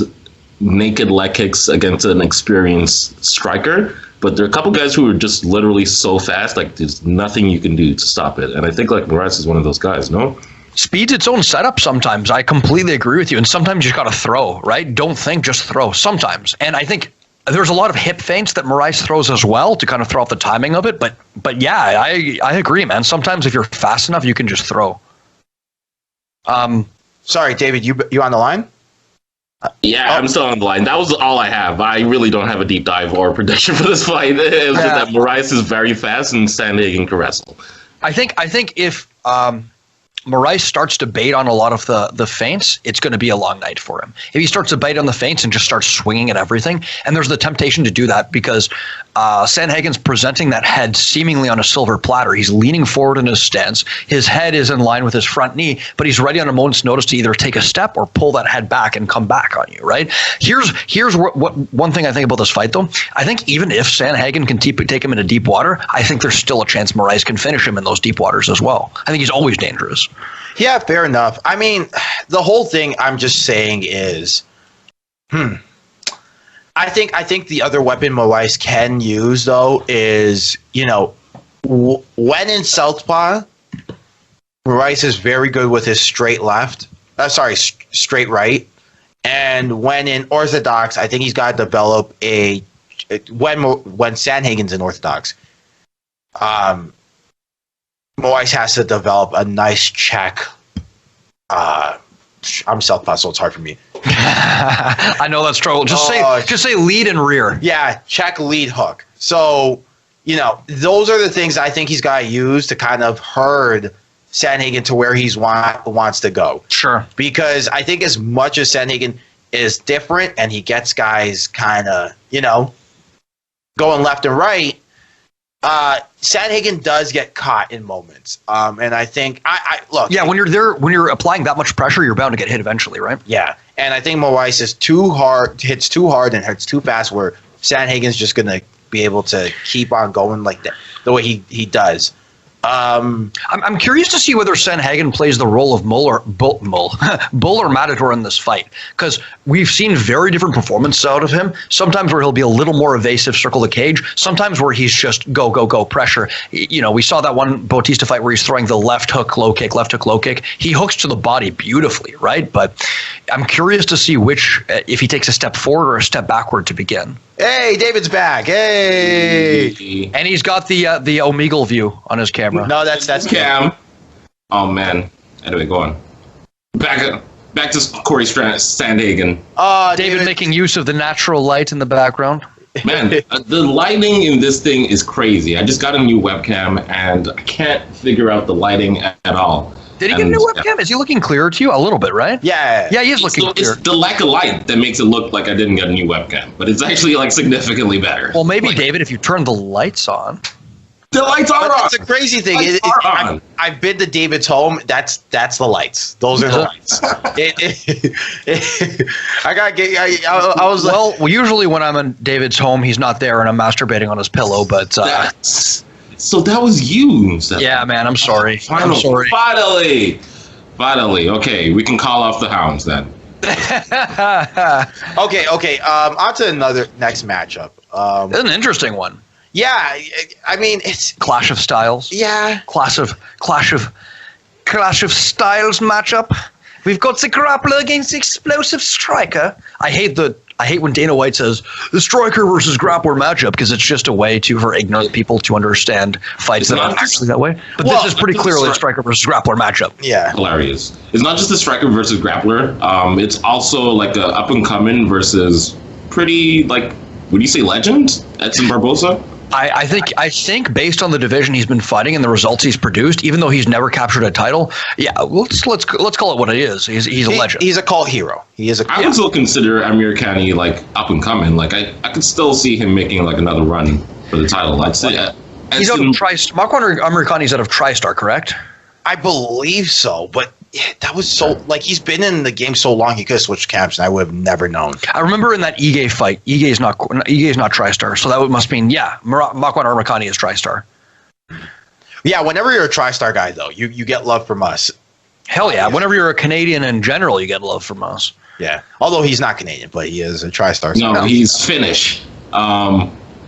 naked leg kicks against an experienced striker. But there are a couple guys who are just literally so fast, like there's nothing you can do to stop it. And I think like Moraes is one of those guys, no? Speed's its own setup sometimes. I completely agree with you. And sometimes you just got to throw, right? Don't think, just throw sometimes. And I think there's a lot of hip feints that Moraes throws as well to kind of throw off the timing of it. But yeah, I agree, man. Sometimes if you're fast enough, you can just throw. Sorry, David, you on the line? Yeah, I'm still on the line. That was all I have. I really don't have a deep dive or prediction for this fight. It was just that Moraes is very fast and Sandhagen can wrestle. I think if Moraes starts to bait on a lot of the feints, it's going to be a long night for him. If he starts to bait on the feints and just starts swinging at everything, and there's the temptation to do that because Sandhagen's presenting that head seemingly on a silver platter. He's leaning forward in his stance. His head is in line with his front knee, but he's ready on a moment's notice to either take a step or pull that head back and come back on you, right? Here's what one thing I think about this fight, though. I think even if Sandhagen can take him into deep water, I think there's still a chance Moraes can finish him in those deep waters as well. I think he's always dangerous. Yeah, fair enough. I mean, the whole thing I'm just saying is, I think the other weapon Moraes can use though is, when in southpaw, Moraes is very good with his straight left. Straight right. And when in orthodox, I think he's got to develop when Sandhagen's in orthodox. Moraes has to develop a nice check. I'm southpaw, so it's hard for me. I know that's trouble. Just say lead and rear. Yeah, check, lead, hook. So, those are the things I think he's got to use to kind of herd Sandhagen to where he wants to go. Sure. Because I think as much as Sandhagen is different and he gets guys kind of, going left and right, Sandhagen does get caught in moments. And I think look. Yeah, when you're applying that much pressure, you're bound to get hit eventually, right? Yeah. And I think Moraes hits too hard and hits too fast where Sandhagen's just gonna be able to keep on going like that the way he does. I'm curious to see whether Sandhagen plays the role of Bull or Matador in this fight, because we've seen very different performances out of him. Sometimes where he'll be a little more evasive, circle the cage. Sometimes where he's just go, go, go, pressure. We saw that one Bautista fight where he's throwing the left hook, low kick. He hooks to the body beautifully, right? But I'm curious to see if he takes a step forward or a step backward to begin. Hey, David's back. Hey. And he's got the Omegle view on his camera. No, that's Cam. Oh man. Anyway, go on. Back to Cory Sandhagen. David making use of the natural light in the background. Man, the lighting in this thing is crazy. I just got a new webcam and I can't figure out the lighting at all. Did he get a new webcam? Is he looking clearer to you? A little bit, right? Yeah. Yeah, he is looking clear. It's the lack of light that makes it look like I didn't get a new webcam, but it's actually significantly better. Well, maybe, David, if you turn the lights on. The lights are on. That's the crazy thing. I've been to David's home. That's the lights. Those are the lights. I gotta get. I was like, well, usually when I'm in David's home, he's not there, and I'm masturbating on his pillow. But so that was you. Stefano. Yeah, man. I'm sorry. I'm sorry. Finally. Okay, we can call off the hounds then. Okay. On to next matchup. It's an interesting one. Yeah, I mean, it's Clash of Styles. yeah. Clash of Styles matchup. We've got the grappler against the explosive striker. I hate when Dana White says the striker versus grappler matchup because it's just a way for ignorant people to understand fights that aren't actually that way. But this is pretty clearly a striker versus grappler matchup. Yeah, hilarious. It's not just a striker versus grappler. It's also like a up and coming versus pretty like, would you say legend? Edson Barbosa. I think based on the division he's been fighting and the results he's produced, even though he's never captured a title, yeah, let's call it what it is. He's a legend. He's a cult hero. He is a. I would still consider Amir Khani like up and coming. Like I could still see him making like another run for the title. I'd say he's out of TriStar. Amir Khani's out of TriStar, correct? I believe so, but yeah, that was so like he's been in the game so long he could have switched camps and I would have never known. I remember in that Ige fight, Ige is not TriStar, so that must mean Makwan Amir Khani is TriStar. Yeah, whenever you're a TriStar guy though, you get love from us. Hell yeah! Whenever you're a Canadian in general, you get love from us. Yeah, although he's not Canadian, but he is a TriStar. No, he's Finnish.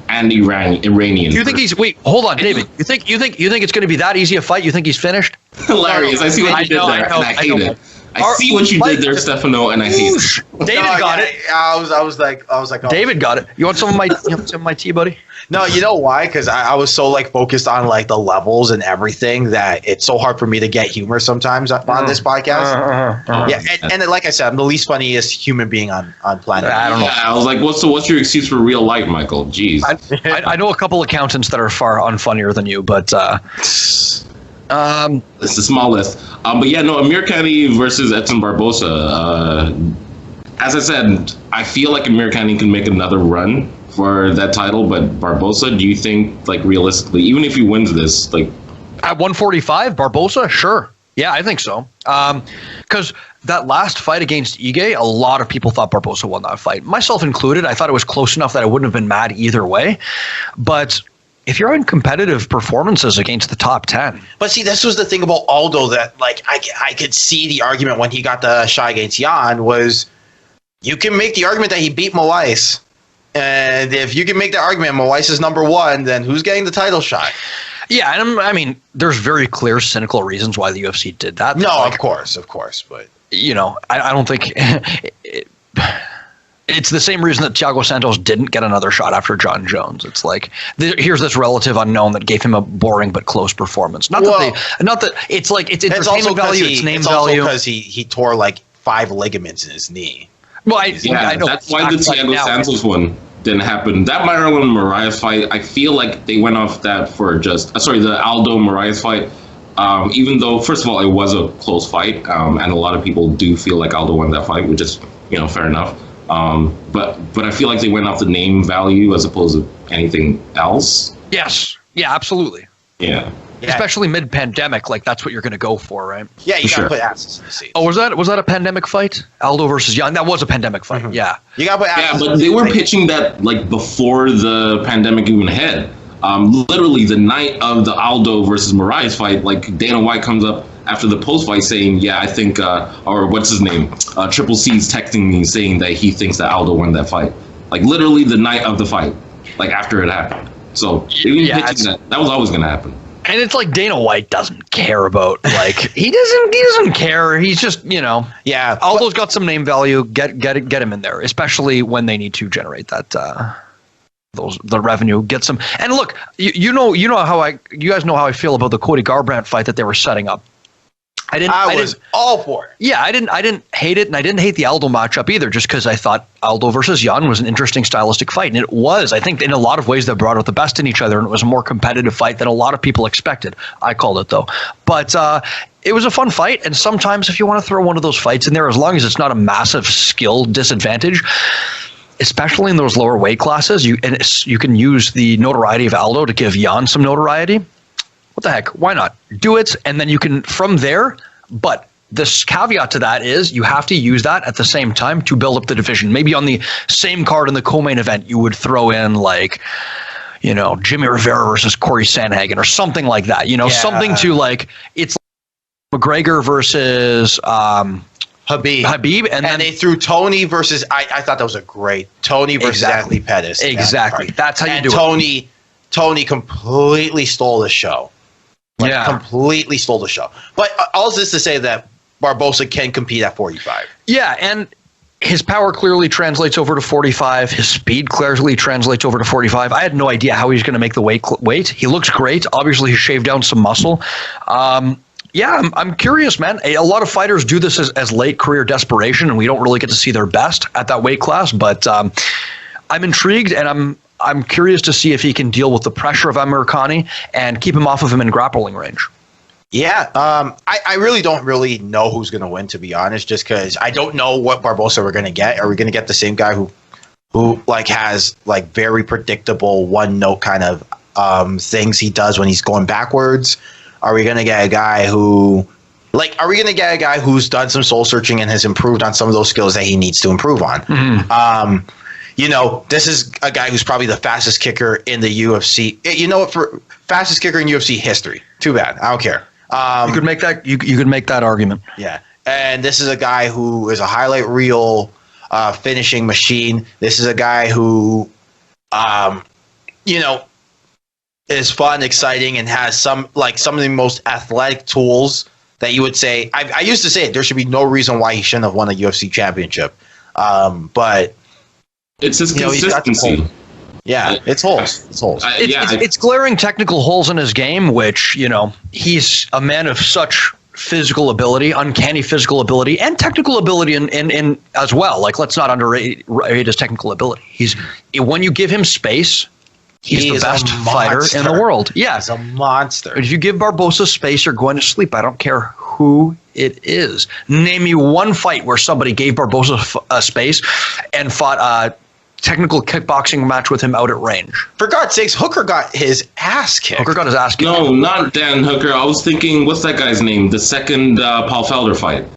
And Iranian. You think he's hold on, David. You think it's going to be that easy a fight? You think he's finished? Hilarious. I see what you did there, and I hate it. I see what you did there, Stefano, and I hate it. David got it. I was like, oh. David got it. You want some of my tea, buddy? No, you know why? Because I was so like focused on like the levels and everything that it's so hard for me to get humor sometimes on this podcast. Yeah, and like I said, I'm the least funniest human being on planet. I don't know. Yeah, I was like, what's your excuse for real life, Michael? Jeez. I know a couple accountants that are far unfunnier than you, but it's a small list. But yeah, no, Amir Khani versus Edson Barbosa. As I said, I feel like Amir Khani can make another run for that title, but Barbosa, do you think, like, realistically, even if he wins this, like, at 145, Barbosa, sure, yeah, I think so. Because that last fight against Ige, a lot of people thought Barbosa won that fight, myself included. I thought it was close enough that I wouldn't have been mad either way. But if you're in competitive performances against the top 10, but see, this was the thing about Aldo that, like, I could see the argument when he got the shot against Jan was, you can make the argument that he beat Moraes. And if you can make the argument Moraes is number one, then who's getting the title shot? Yeah, and I mean, there's very clear, cynical reasons why the UFC did that. No, like, of course, but you know, I don't think it's the same reason that Thiago Santos didn't get another shot after John Jones. It's like here's this relative unknown that gave him a boring but close performance. Not that it's like it's entertainment value, it's name value. Because he tore like 5 ligaments in his knee. Well, I know that's why the Thiago Santos one didn't happen. That Marlon Moraes fight, I feel like they went off that for just the Aldo Moraes fight. Even though, first of all, it was a close fight, and a lot of people do feel like Aldo won that fight, which is fair enough. But I feel like they went off the name value as opposed to anything else. Yes. Yeah. Absolutely. Yeah. Especially mid-pandemic, like that's what you're going to go for, right? Yeah, you got to put asses in the seat. Oh, was that a pandemic fight? Aldo versus Jan? That was a pandemic fight. Mm-hmm. Yeah. You got to put asses. Yeah, but they were pitching that like before the pandemic even hit. Literally the night of the Aldo versus Moraes fight, like Dana White comes up after the post-fight saying, "Yeah, I think," or what's his name? Triple C's texting me saying that he thinks that Aldo won that fight. Like literally the night of the fight, like after it happened. So pitching that was always going to happen. And it's like Dana White doesn't care about like he doesn't care. He's just yeah. Aldo's got some name value. Get him in there, especially when they need to generate that the revenue. Get some. And look, you guys know how I feel about the Cody Garbrandt fight that they were setting up. I was all for it. Yeah, I didn't hate it, and I didn't hate the Aldo matchup either, just because I thought Aldo versus Jan was an interesting stylistic fight, and it was. I think in a lot of ways they brought out the best in each other, and it was a more competitive fight than a lot of people expected. I called it though, but it was a fun fight. And sometimes if you want to throw one of those fights in there, as long as it's not a massive skill disadvantage, especially in those lower weight classes, you can use the notoriety of Aldo to give Jan some notoriety. What the heck? Why not? Do it, and then you can from there. But this caveat to that is you have to use that at the same time to build up the division. Maybe on the same card in the co-main event, you would throw in like, Jimmy Rivera versus Cory Sandhagen or something like that. Something to like it's McGregor versus Habib, and then they threw Tony versus. I thought that was a great Tony versus Anthony Pettis. Exactly. That's how you do it. Tony completely stole the show. Completely stole the show. But all this to say that Barbosa can compete at 45. Yeah, and his power clearly translates over to 45. His speed clearly translates over to 45. I had no idea how he was going to make the weight. He looks great. Obviously, he shaved down some muscle. I'm curious, man. A lot of fighters do this as late career desperation, and we don't really get to see their best at that weight class. But I'm intrigued, and I'm curious to see if he can deal with the pressure of Amirkhani and keep him off of him in grappling range. Yeah, I really don't really know who's going to win, to be honest, just because I don't know what Barbosa we're going to get. Are we going to get the same guy who like has like very predictable one note kind of things he does when he's going backwards? Are we going to get a guy who's done some soul searching and has improved on some of those skills that he needs to improve on? Mm-hmm. This is a guy who's probably the fastest kicker in the UFC. For fastest kicker in UFC history. Too bad. I don't care. You could make that. You could make that argument. Yeah, and this is a guy who is a highlight reel finishing machine. This is a guy who, is fun, exciting, and has some of the most athletic tools that you would say. I used to say there should be no reason why he shouldn't have won a UFC championship, but it's his consistency. Yeah, it's holes. It's holes. It's glaring technical holes in his game, which, he's a man of such physical ability, uncanny physical ability, and technical ability in as well. Like, let's not underrate his technical ability. When you give him space, he's the best fighter in the world. Yeah. He's a monster. If you give Barbosa space, you're going to sleep. I don't care who it is. Name me one fight where somebody gave Barbosa space and fought technical kickboxing match with him out at range. For God's sakes, Hooker got his ass kicked. No, not Dan Hooker. I was thinking, what's that guy's name? The second Paul Felder fight.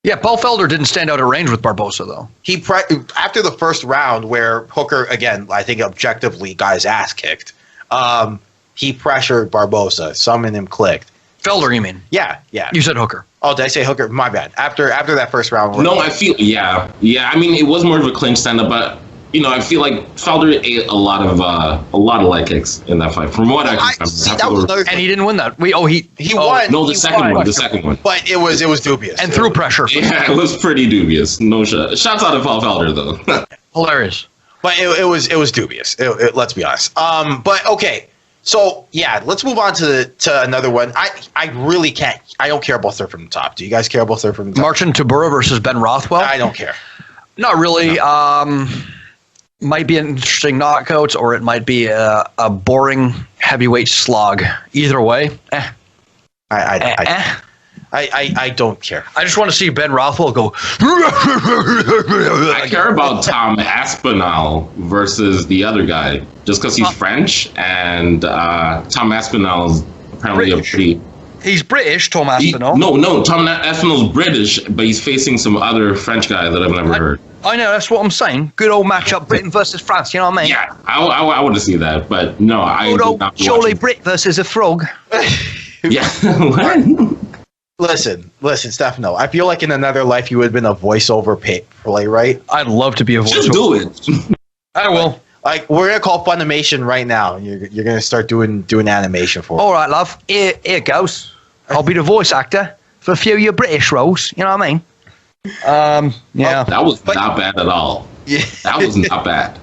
Yeah, Paul Felder didn't stand out at range with Barbosa, though. After the first round, where Hooker, again, I think objectively got his ass kicked, he pressured Barbosa. Some in him clicked. Felder, you mean? Yeah. You said Hooker. Oh, did I say Hooker? My bad. After that first round. No, I feel yeah. I mean, it was more of a clinch stand-up, but I feel like Felder ate a lot of leg kicks in that fight. From what I can remember, and he didn't win that. He won. No, the second one. But it was dubious. And through pressure. Yeah, it was pretty dubious. No shot. Shouts out to Paul Felder though. Hilarious. But it was dubious. Let's be honest. But okay. So yeah, let's move on to another one. I really can't. I don't care about third from the top. Do you guys care about third from the top? Martian Tabura versus Ben Rothwell. I don't care. Not really. No. Might be an interesting knockout, or it might be a boring heavyweight slog. Either way, I don't care. I just want to see Ben Rothwell go. I care about Tom Aspinall versus the other guy, just because he's French, and Tom Aspinall is apparently British. a pretty. He's British, Tom Aspinall. No, Tom Aspinall's British, but he's facing some other French guy that I've never heard. I know, that's what I'm saying. Good old matchup, Britain versus France, you know what I mean? Yeah, I want to see that, but no, I good old Jolly Brit versus a frog. Yeah. Listen, Stefano. I feel like in another life you would have been a voiceover playwright. I'd love to be a voiceover. Just do it. I will. Like, we're gonna call Funimation right now. You're gonna start doing animation for it. All right, love. Here goes. I'll be the voice actor for a few of your British roles. You know what I mean? Yeah. That was not bad at all. Yeah. That was not bad.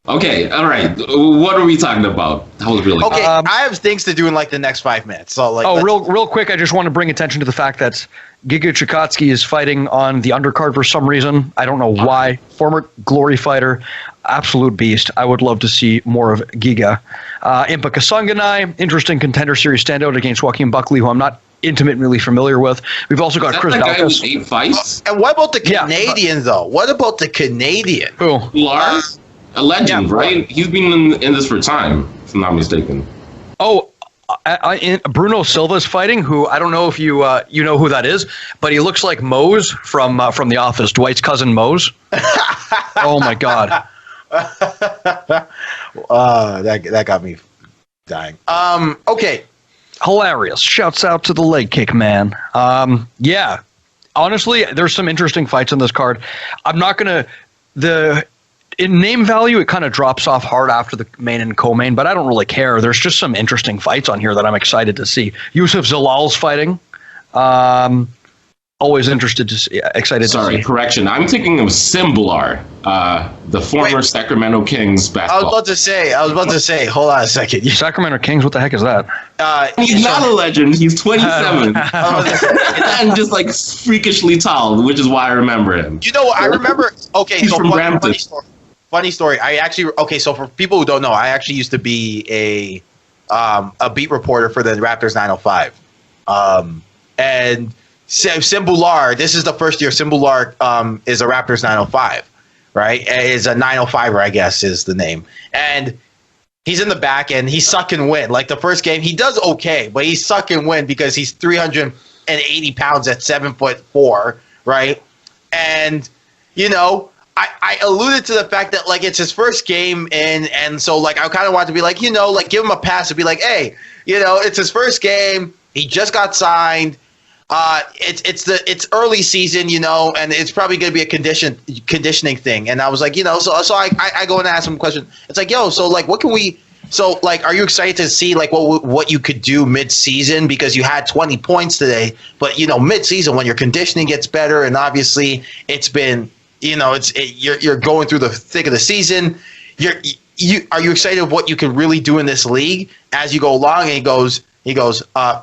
Okay, all right. What are we talking about? That was really okay. I have things to do in like the next 5 minutes. So like, real quick, I just want to bring attention to the fact that Giga Chikotski is fighting on the undercard for some reason. I don't know why. Former Glory fighter, absolute beast. I would love to see more of Giga. Impa Kasanganai, interesting contender series standout against Joaquin Buckley, who I'm not intimately familiar with. We've also got Chris Dalkas. 8 fights? And what about the Canadian though? What about the Canadian? Who? Lars? A legend, right? He's been in this for time, if I'm not mistaken. Oh, Bruno Silva's fighting, who I don't know if you know who that is, but he looks like Mose from The Office, Dwight's cousin Mose. Oh my God. That got me dying. Okay. Hilarious. Shouts out to the leg kick man. Yeah. Honestly, there's some interesting fights on this card. I'm not gonna in name value, it kind of drops off hard after the main and co-main, but I don't really care. There's just some interesting fights on here that I'm excited to see. Yusuf Zalal's fighting. Always excited to see. Sorry, correction. I'm thinking of Simbular, the former Sacramento Kings basketball. I was about to say. Hold on a second. Sacramento Kings. What the heck is that? He's not a legend. He's 27 and just like freakishly tall, which is why I remember him. You know what? I remember. Okay, He's so from Brampton. Funny story. So for people who don't know, I actually used to be a beat reporter for the Raptors 905, and Simbular, this is the first year Simbular is a Raptors 905, right? Is a 905er, I guess, is the name. And he's in the back and he's suck and win. Like the first game, he does okay, but he's suck and win because he's 380 pounds at 7'4", right? And, you know, I alluded to the fact that, like, it's his first game and so, like, I kind of wanted to be like, you know, like, give him a pass and be like, hey, you know, it's his first game. He just got signed. It's early season, you know, and it's probably going to be a conditioning thing. And I was like, you know, so I go and ask him a question. It's like, yo, so like, what can we? So like, are you excited to see like what you could do mid-season because you had 20 points today, but you know, mid-season when your conditioning gets better and obviously it's been, you know, you're going through the thick of the season. Are you excited of what you can really do in this league as you go along? And he goes,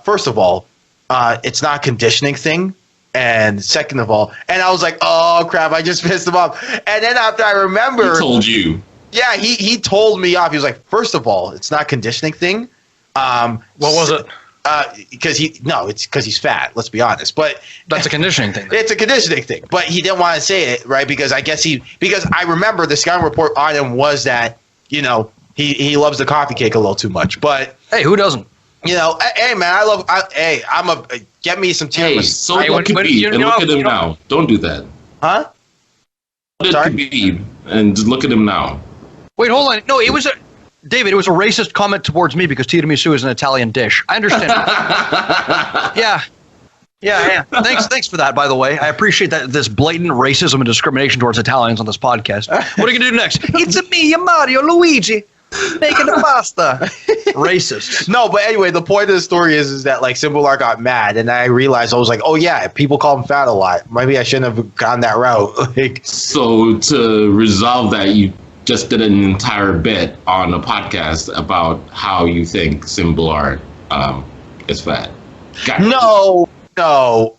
first of all. It's not a conditioning thing, and second of all, and I was like, oh crap, I just pissed him off. And then after I remember, he told you, yeah, he told me off. He was like, first of all, it's not a conditioning thing. What was it? Because it's because he's fat. Let's be honest, but that's a conditioning thing. It's a conditioning thing, but he didn't want to say it, right? Because I guess because I remember the scouting report on him was that, you know, he loves the coffee cake a little too much. But hey, who doesn't? You know, hey man, get me some tiramisu. Hey, so look at Khabib and look at him now. Don't do that. Huh? Look at Khabib and look at him now. Wait, hold on. No, David, it was a racist comment towards me because tiramisu is an Italian dish. I understand. Yeah. Thanks for that, by the way. I appreciate that this blatant racism and discrimination towards Italians on this podcast. What are you going to do next? It's me, Mario, Luigi. Making the pasta. Racist. No, but anyway, the point of the story is that like Simbular got mad, and I realized I was like, oh yeah, people call him fat a lot. Maybe I shouldn't have gone that route. So to resolve that, you just did an entire bit on a podcast about how you think Simbular is fat. No.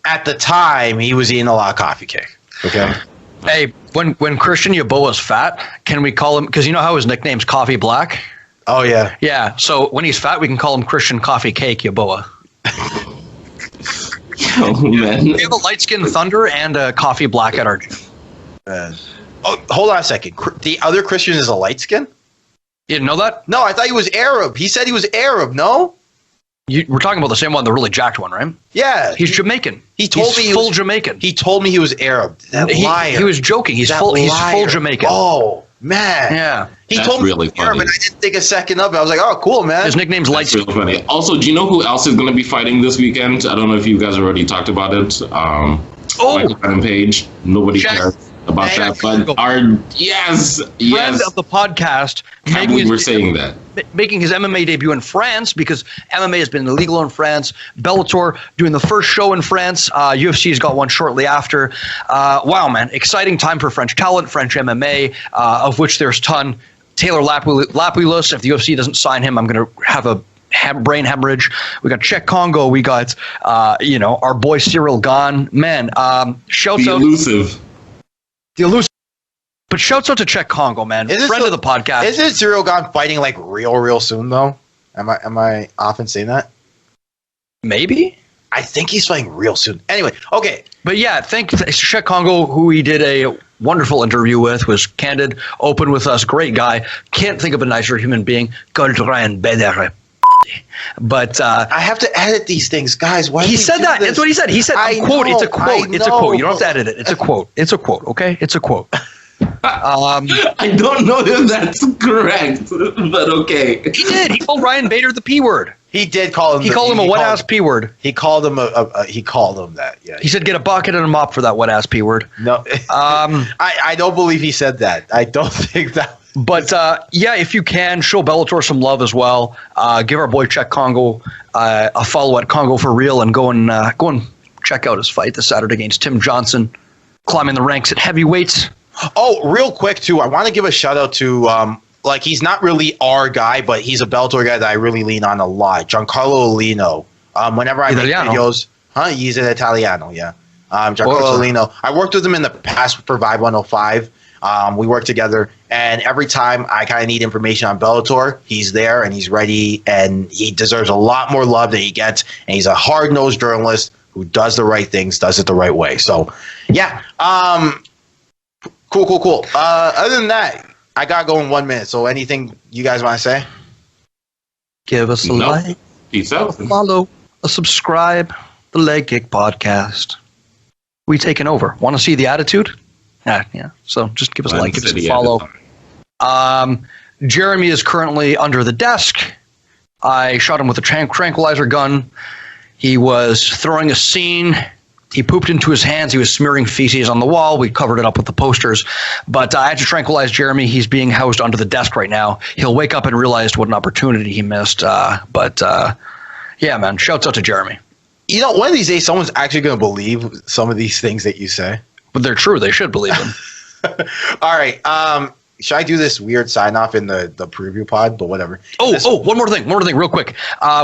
At the time, he was eating a lot of coffee cake. Okay. Hey, when Christian Yaboa's fat, can we call him, because you know how his nickname's Coffee Black? Oh, yeah. Yeah, so when he's fat, we can call him Christian Coffee Cake Yaboa. Oh, man. We have a light-skinned Thunder and a Coffee Black at our gym. Hold on a second. The other Christian is a light skin? You didn't know that? No, I thought he was Arab. He said he was Arab, no? We're talking about the same one, the really jacked one, right? Yeah. He's Jamaican. He told me he full was Jamaican. He told me he was Arab. That liar. He was joking. He's full Jamaican. Oh, man. Yeah. That's told me really funny. Arab, and I didn't think a second of it. I was like, oh, cool, man. His nickname's Light. That's really funny. Also, do you know who else is going to be fighting this weekend? I don't know if you guys already talked about it. Michael Page. Nobody cares about that, but friend of the podcast, making his MMA debut in France because MMA has been illegal in France. Bellator doing the first show in France. UFC's got one shortly after. Wow, man, exciting time for French talent, French MMA, of which there's ton. Taylor Lapoulos, if the UFC doesn't sign him, I'm going to have a brain hemorrhage. We got Czech Congo. We got our boy Cyril Gane. Man, shouts out. The elusive. But shouts out to Czech Congo, man. Friend of the podcast. Isn't Cyril Gane fighting like real soon though? Am I often saying that? Maybe. I think he's fighting real soon. Anyway, okay. But yeah, thanks Czech Congo, who we did a wonderful interview with, was candid, open with us, great guy. Can't think of a nicer human being. Goldrein Bedere. But I have to edit these things, guys. Why he said that? That's what he said. He said, quote, it's a quote. It's a quote. You don't have to edit it. It's a quote. It's a quote, okay? It's a quote. I don't know if that's correct, but okay. He did. He told Ryan Bader the P word. He did call him. He called him a wet ass P word. He called him he called him that. Yeah. He said, "Get a bucket and a mop for that wet ass P word." No. I don't believe he said that. I don't think that. But yeah, if you can, show Bellator some love as well. Give our boy Czech Congo a follow at Congo for Real, and go and check out his fight this Saturday against Tim Johnson, climbing the ranks at heavyweights. Oh, real quick too, I want to give a shout out to like he's not really our guy, but he's a Bellator guy that I really lean on a lot. Giancarlo Lino. Whenever I make videos, he's an Italiano, yeah. Giancarlo Lino. I worked with him in the past for Vibe 105. We worked together, and every time I kind of need information on Bellator, he's there and he's ready, and he deserves a lot more love than he gets. And he's a hard-nosed journalist who does the right things, does it the right way. So, yeah. Cool. Other than that, I got going 1 minute. So anything you guys want to say? Give us a like, peace out, a follow, a subscribe. The Leg Kick Podcast. We taking over. Want to see the attitude? Yeah. So just give us a like, give us a follow. Jeremy is currently under the desk. I shot him with a tranquilizer gun. He was throwing a scene. He pooped into his hands. He was smearing feces on the wall. We covered it up with the posters. But I had to tranquilize Jeremy. He's being housed under the desk right now. He'll wake up and realize what an opportunity he missed. But yeah, man, shouts out to Jeremy. You know, one of these days, someone's actually going to believe some of these things that you say. But they're true. They should believe them. All right. Should I do this weird sign-off in the preview pod? But whatever. One more thing real quick.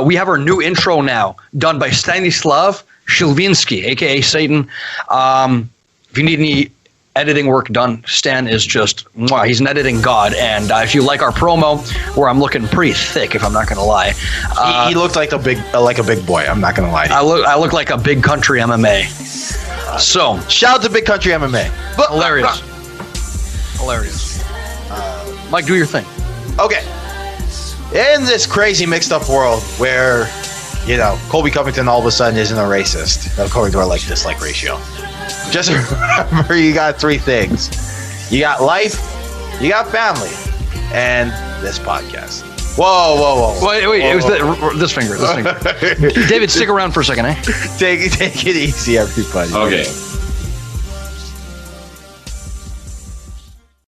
We have our new intro now, done by Stanislav Shilvinsky, a.k.a. Satan. If you need any editing work done, Stan is just, he's an editing god. And if you like our promo, where I'm looking pretty thick, if I'm not going to lie. He looks like a big boy. I'm not going to lie to you. I look like a big country MMA. So, shout out to Big Country MMA. Hilarious. Mike, do your thing. Okay. In this crazy mixed up world where, Colby Covington all of a sudden isn't a racist, according to our like-dislike ratio. Just remember, you got three things. You got life, you got family, and this podcast. Whoa. Wait, it was this finger. David, stick around for a second, eh? Take it easy, everybody. Okay.